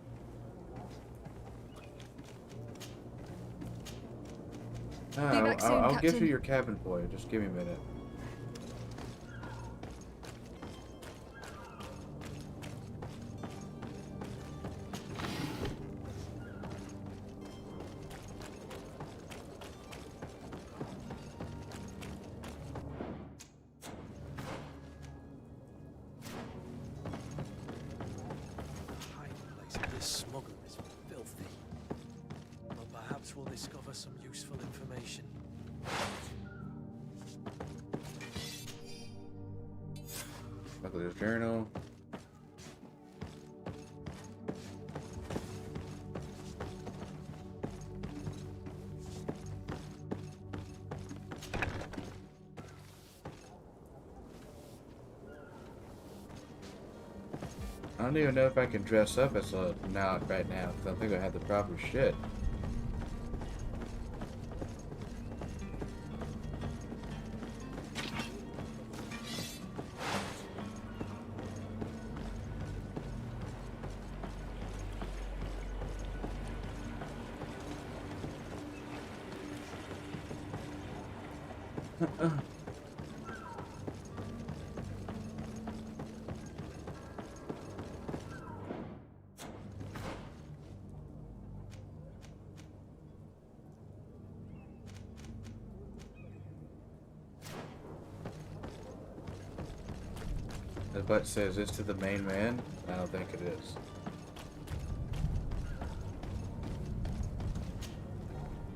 Speaker 1: No,
Speaker 7: Be back soon,
Speaker 1: I'll give
Speaker 7: Captain.
Speaker 1: you your cabin boy. Just give me a minute.
Speaker 6: Hiding place of this smuggler is filthy. But perhaps we'll discover some useful information.
Speaker 1: Smuggler's journal. I don't even know if I can dress up as a now right now because I don't think I have the proper shit. The butt says this to the main man. I don't think it is.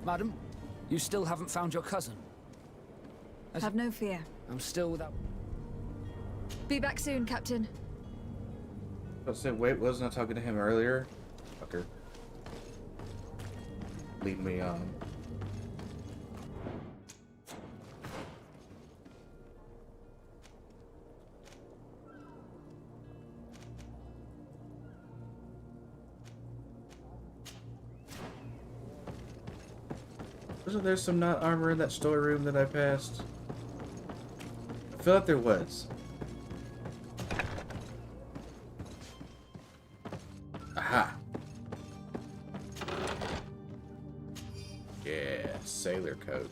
Speaker 12: Madam, you still haven't found your cousin.
Speaker 7: Have no fear.
Speaker 12: I'm still without...
Speaker 7: Be back soon, Captain.
Speaker 1: I said, wait, wasn't I talking to him earlier? Fucker. Leave me on. Wasn't there some not armor in that storeroom that I passed? I feel like there was. Aha! Yeah, sailor coat.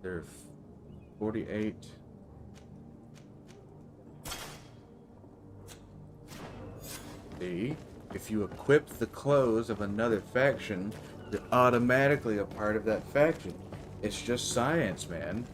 Speaker 1: They're 48. See, if you equip the clothes of another faction, you're automatically a part of that faction. It's just science, man.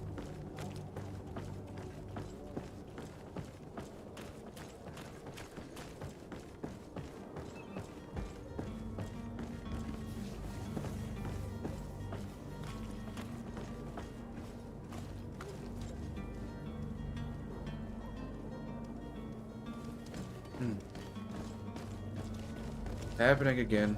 Speaker 1: Happening again.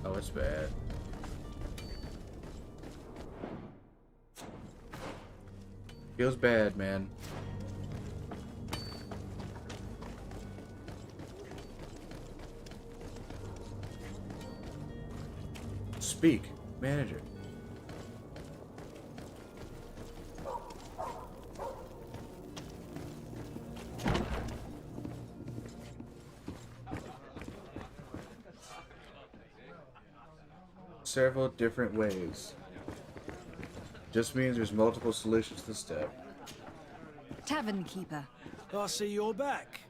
Speaker 1: Oh, it's bad. Feels bad, man. Speak, manager. Several different ways. Just means there's multiple solutions to the step.
Speaker 7: Tavern keeper.
Speaker 6: I see you're back.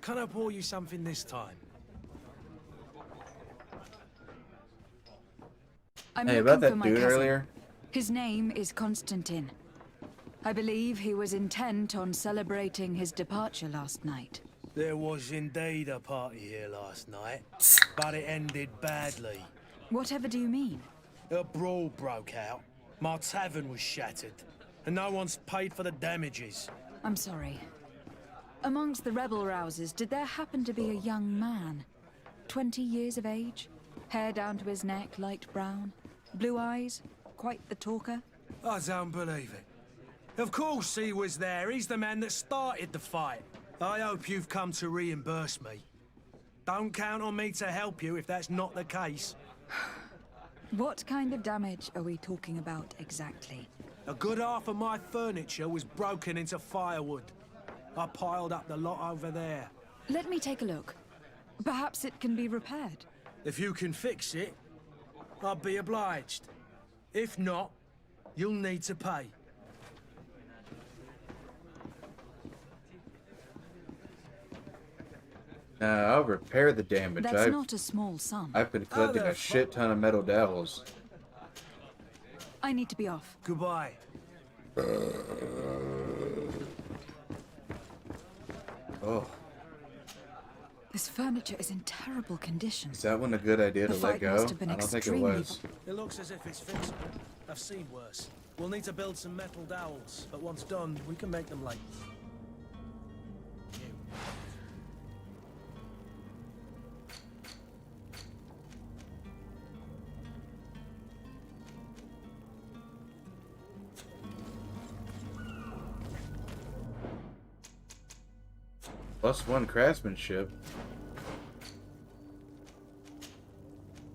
Speaker 6: Can I pour you something this time?
Speaker 7: I'm
Speaker 1: Hey,
Speaker 7: looking
Speaker 1: about that
Speaker 7: for my
Speaker 1: dude
Speaker 7: cousin.
Speaker 1: earlier?
Speaker 7: His name is Constantine. I believe he was intent on celebrating his departure last night.
Speaker 6: There was indeed a party here last night, but it ended badly.
Speaker 7: Whatever do you mean?
Speaker 6: A brawl broke out. My tavern was shattered, and no one's paid for the damages.
Speaker 7: I'm sorry. Amongst the rebel rousers, did there happen to be a young man? 20 years of age? Hair down to his neck, light brown? Blue eyes? Quite the talker?
Speaker 6: I don't believe it. Of course he was there. He's the man that started the fight. I hope you've come to reimburse me. Don't count on me to help you if that's not the case.
Speaker 7: What kind of damage are we talking about exactly?
Speaker 6: A good half of my furniture was broken into firewood. I piled up the lot over there.
Speaker 7: Let me take a look. Perhaps it can be repaired.
Speaker 6: If you can fix it, I'll be obliged. If not, you'll need to pay.
Speaker 1: I'll repair the damage.
Speaker 7: That's not a small sum.
Speaker 1: I've been collecting a shit ton of metal dowels.
Speaker 7: I need to be off.
Speaker 6: Goodbye.
Speaker 1: Oh.
Speaker 7: This furniture is in terrible condition.
Speaker 1: Is that one a good idea to
Speaker 7: The
Speaker 1: let
Speaker 7: fight
Speaker 1: go?
Speaker 7: must have been
Speaker 1: I don't think it
Speaker 7: extremely
Speaker 1: was.
Speaker 6: It looks as if it's fixable. I've seen worse. We'll need to build some metal dowels, but once done, we can make them late.
Speaker 1: +1 craftsmanship.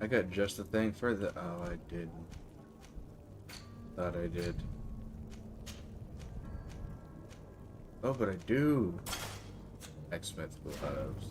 Speaker 1: I got just the thing for the... Oh, I didn't. Thought I did. Oh, but I do. X-Smith gloves.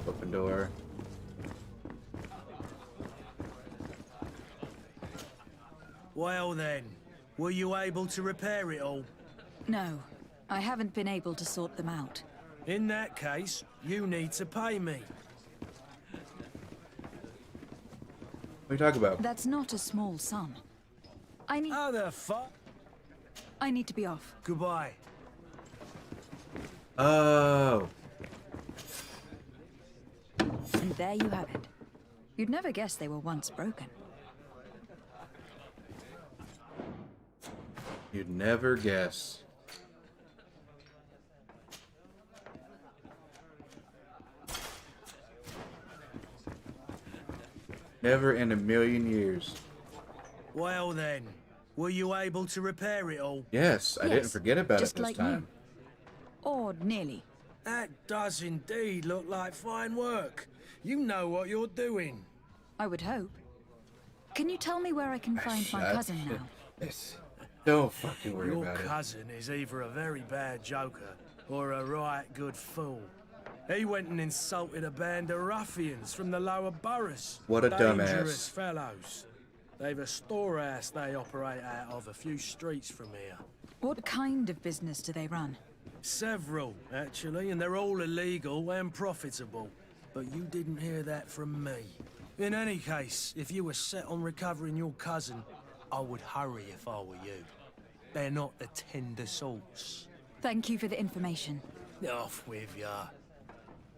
Speaker 1: Open door.
Speaker 6: Well then, were you able to repair it all?
Speaker 7: No, I haven't been able to sort them out.
Speaker 6: In that case, you need to pay me.
Speaker 1: What are you talking about?
Speaker 7: That's not a small sum.
Speaker 6: How the fuck?
Speaker 7: I need to be off.
Speaker 6: Goodbye.
Speaker 1: Oh.
Speaker 7: And there you have it. You'd never guess they were once broken.
Speaker 1: You'd never guess. Never in a million years.
Speaker 6: Well then, were you able to repair it all?
Speaker 1: Yes, I didn't forget about it
Speaker 7: just
Speaker 1: this
Speaker 7: like
Speaker 1: time.
Speaker 7: you. Or nearly.
Speaker 6: That does indeed look like fine work. You know what you're doing.
Speaker 7: I would hope. Can you tell me where I can find my cousin now?
Speaker 1: Don't fucking worry
Speaker 6: Your
Speaker 1: about it.
Speaker 6: cousin is either a very bad joker or a right good fool. He went and insulted a band of ruffians from the lower boroughs.
Speaker 1: What a dumbass.
Speaker 6: Dangerous fellows. They've a storehouse they operate out of a few streets from here.
Speaker 7: What kind of business do they run?
Speaker 6: Several, actually, and they're all illegal and profitable. But you didn't hear that from me. In any case, if you were set on recovering your cousin, I would hurry if I were you. They're not the tender sorts.
Speaker 7: Thank you for the information.
Speaker 6: Off with ya.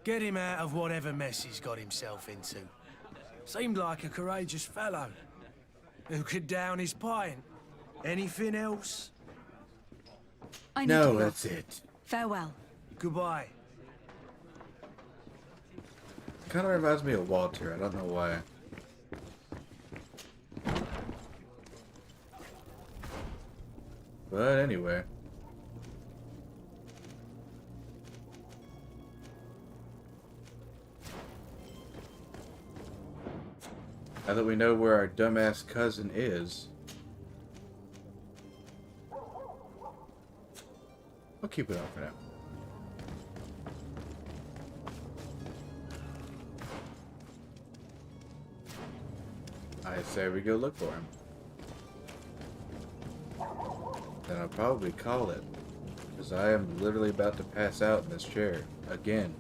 Speaker 6: Get him out of whatever mess he's got himself into. Seemed like a courageous fellow. Who could down his pint. Anything else?
Speaker 7: I need
Speaker 1: No,
Speaker 7: to be
Speaker 1: that's
Speaker 7: off.
Speaker 1: it.
Speaker 7: Farewell.
Speaker 6: Goodbye.
Speaker 1: Kind of reminds me of Walter. I don't know why. But anyway. Now that we know where our dumbass cousin is, I'll keep it on for now. I say we go look for him. Then I'll probably call it, because I am literally about to pass out in this chair again.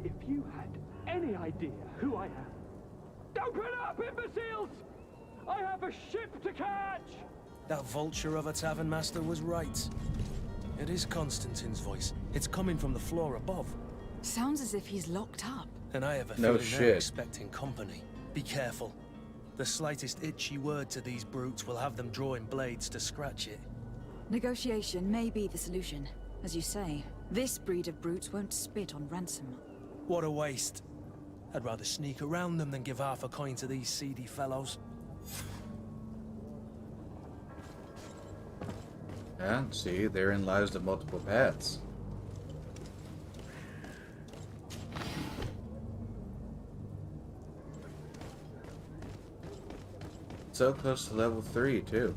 Speaker 14: If you had any idea who I am. Open up, imbeciles! I have a ship to catch!
Speaker 6: That vulture of a tavern master was right. It is Constantine's voice. It's coming from the floor above.
Speaker 7: Sounds as if he's locked up.
Speaker 6: And I have a
Speaker 1: No
Speaker 6: feeling
Speaker 1: shit.
Speaker 6: they're expecting company. Be careful. The slightest itchy word to these brutes will have them drawing blades to scratch it.
Speaker 7: Negotiation may be the solution. As you say, this breed of brutes won't spit on ransom.
Speaker 6: What a waste. I'd rather sneak around them than give half a coin to these seedy fellows.
Speaker 1: And see, therein lies the multiple paths. So close to level 3 too.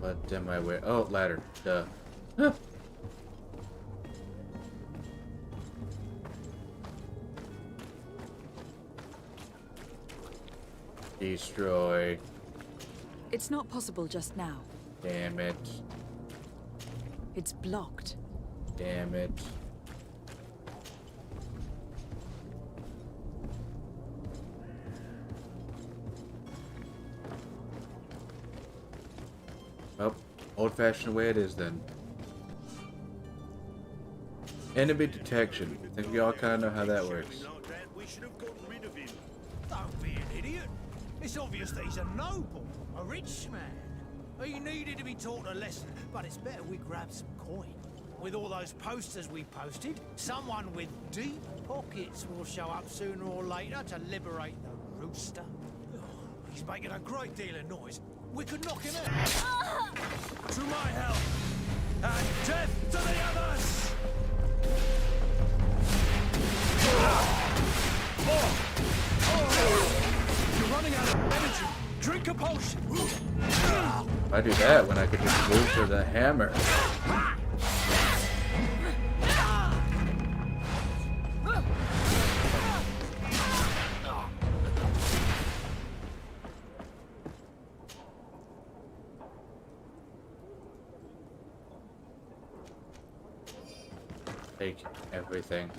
Speaker 1: But in my way. Oh, ladder. Duh. Huh. Destroy.
Speaker 7: It's not possible just now.
Speaker 1: Damn it.
Speaker 7: It's blocked.
Speaker 1: Damn it. Old-fashioned way it is then. Enemy detection. I think we all kind of know how that works.
Speaker 15: Don't be an idiot. It's obvious that he's a noble, a rich man. He needed to be taught a lesson, but it's better we grab some coin. With all those posters we posted, someone with deep pockets will show up sooner or later to liberate the rooster. Oh, he's making a great deal of noise. We could knock him out. To my help, and death to the others!
Speaker 12: You're running out of energy. Drink a potion.
Speaker 1: I do that when I could just move for the hammer. Take everything.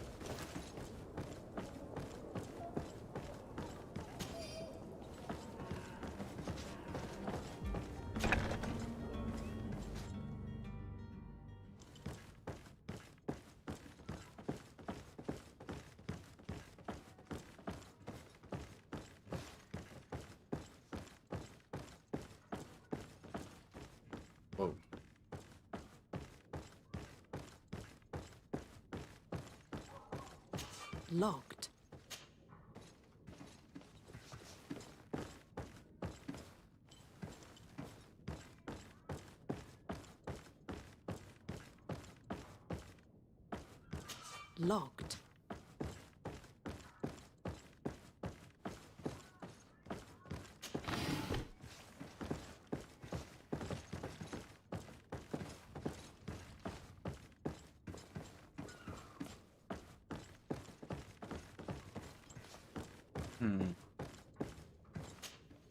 Speaker 1: Whoa.
Speaker 7: Locked. Locked.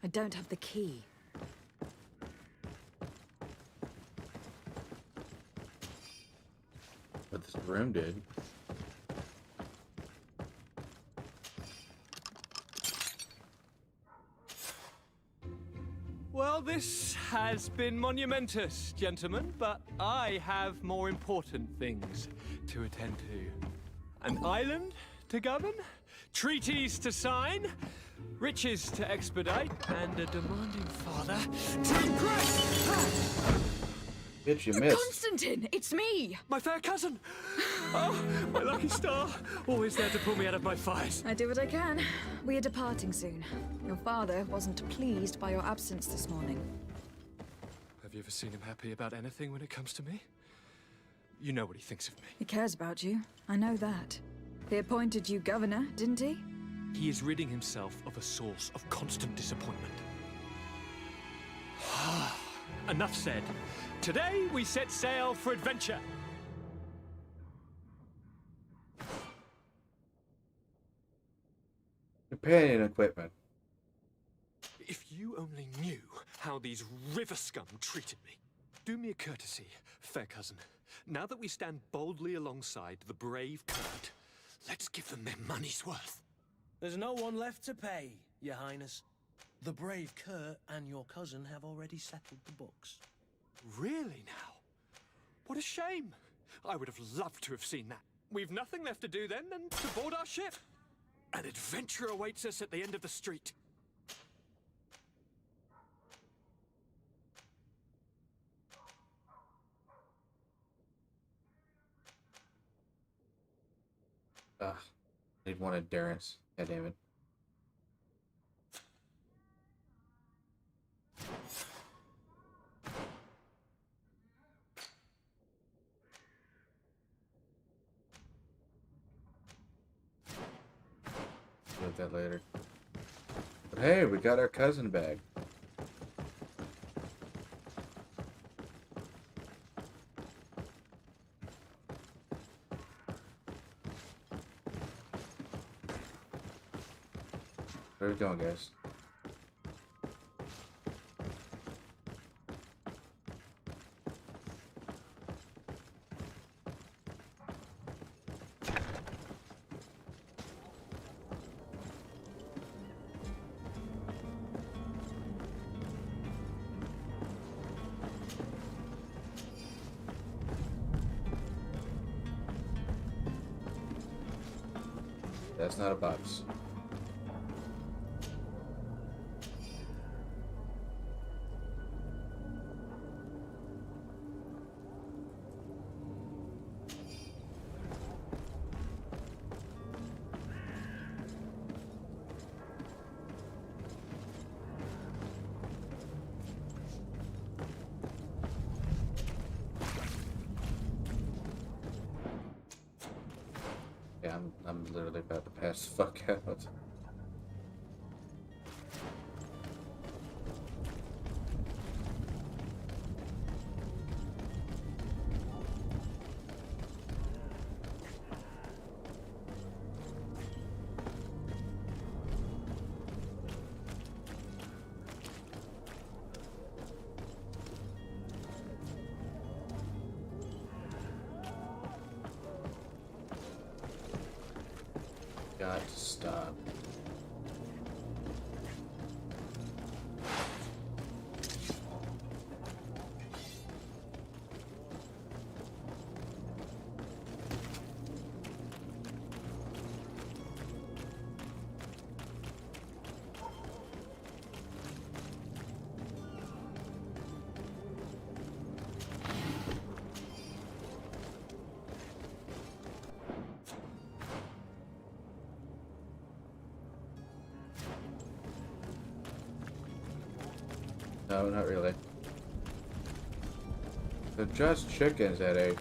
Speaker 7: I don't have the key.
Speaker 1: But this room did.
Speaker 3: Well, this has been monumentous, gentlemen, but I have more important things to attend to. An island to govern, treaties to sign, riches to expedite, and a demanding father to impress.
Speaker 1: Bitch, you missed.
Speaker 5: Constantine, it's me!
Speaker 3: My fair cousin! Oh, my lucky star. Always there to pull me out of my fires.
Speaker 7: I do what I can. We are departing soon. Your father wasn't pleased by your absence this morning.
Speaker 3: Have you ever seen him happy about anything when it comes to me? You know what he thinks of me.
Speaker 7: He cares about you. I know that. He appointed you governor, didn't he?
Speaker 3: He is ridding himself of a source of constant disappointment. Enough said. Today we set sail for adventure.
Speaker 1: Companion equipment.
Speaker 3: If you only knew how these river scum treated me. Do me a courtesy, fair cousin. Now that we stand boldly alongside the brave Kurt, let's give them their money's worth.
Speaker 6: There's no one left to pay, Your Highness. The brave Kurt and your cousin have already settled the books.
Speaker 3: Really now? What a shame. I would have loved to have seen that. We've nothing left to do then than to board our ship. An adventure awaits us at the end of the street.
Speaker 1: Ugh. Need one endurance. God damn it. Deal with that later. But hey, we got our cousin back. Where are we going, guys? That's not a box. Yeah, I'm literally about to pass the fuck out. Got to stop. No, not really. They're just chickens, Eddie.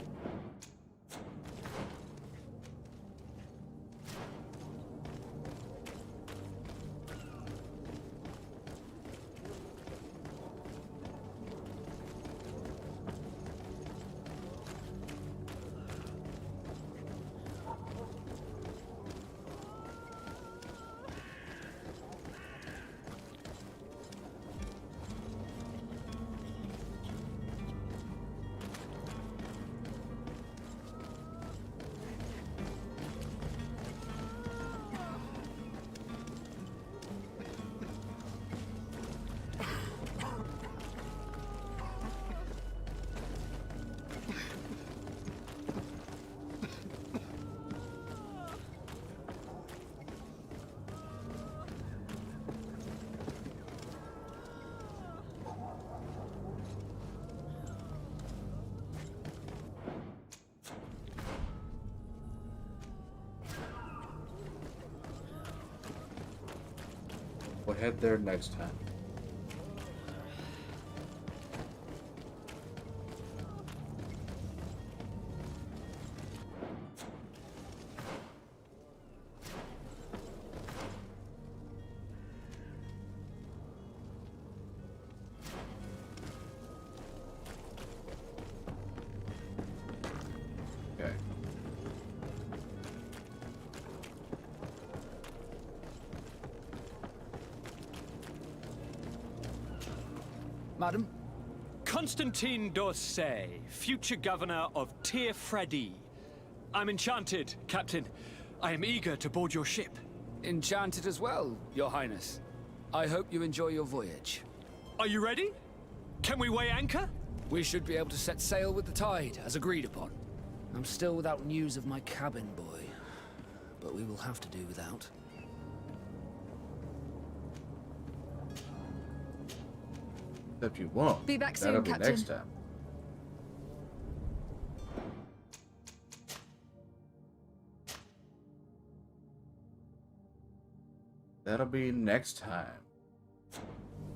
Speaker 1: We'll head there next time. Okay.
Speaker 13: Madam?
Speaker 3: Constantine d'Orsay, future governor of Tir Freddy. I'm enchanted, Captain. I am eager to board your ship.
Speaker 12: Enchanted as well, Your Highness. I hope you enjoy your voyage.
Speaker 3: Are you ready? Can we weigh anchor?
Speaker 12: We should be able to set sail with the tide, as agreed upon. I'm still without news of my cabin boy, but we will have to do without.
Speaker 1: Except you won't.
Speaker 7: Be back soon,
Speaker 1: That'll be
Speaker 7: Captain.
Speaker 1: next time. That'll be next time.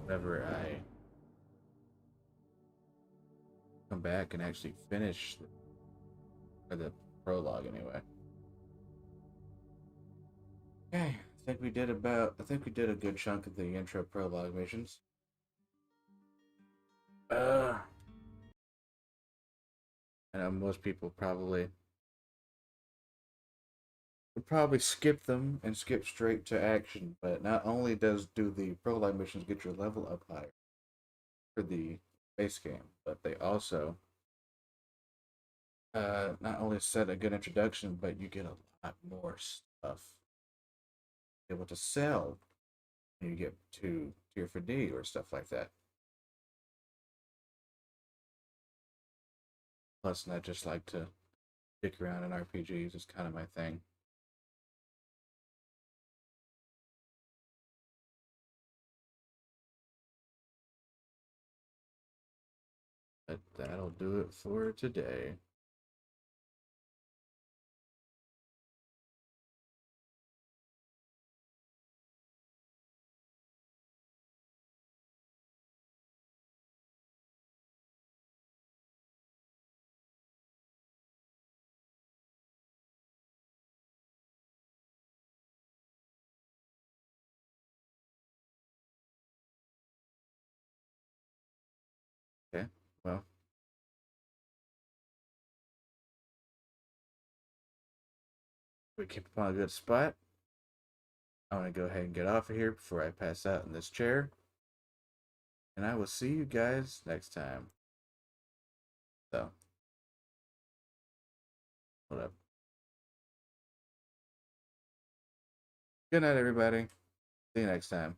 Speaker 1: Whenever I come back and actually finish the prologue anyway. Okay, I think we did a good chunk of the intro prologue missions. I know most people would probably skip them and skip straight to action, but not only do the prologue missions get your level up higher for the base game, but they also not only set a good introduction, but you get a lot more stuff able to sell when you get to Tier 4D or stuff like that. Plus, I just like to dick around in RPGs. It's kind of my thing. But that'll do it for today. Okay, well. We keep upon a good spot. I want to go ahead and get off of here before I pass out in this chair. And I will see you guys next time. So, hold up. Good night, everybody. See you next time.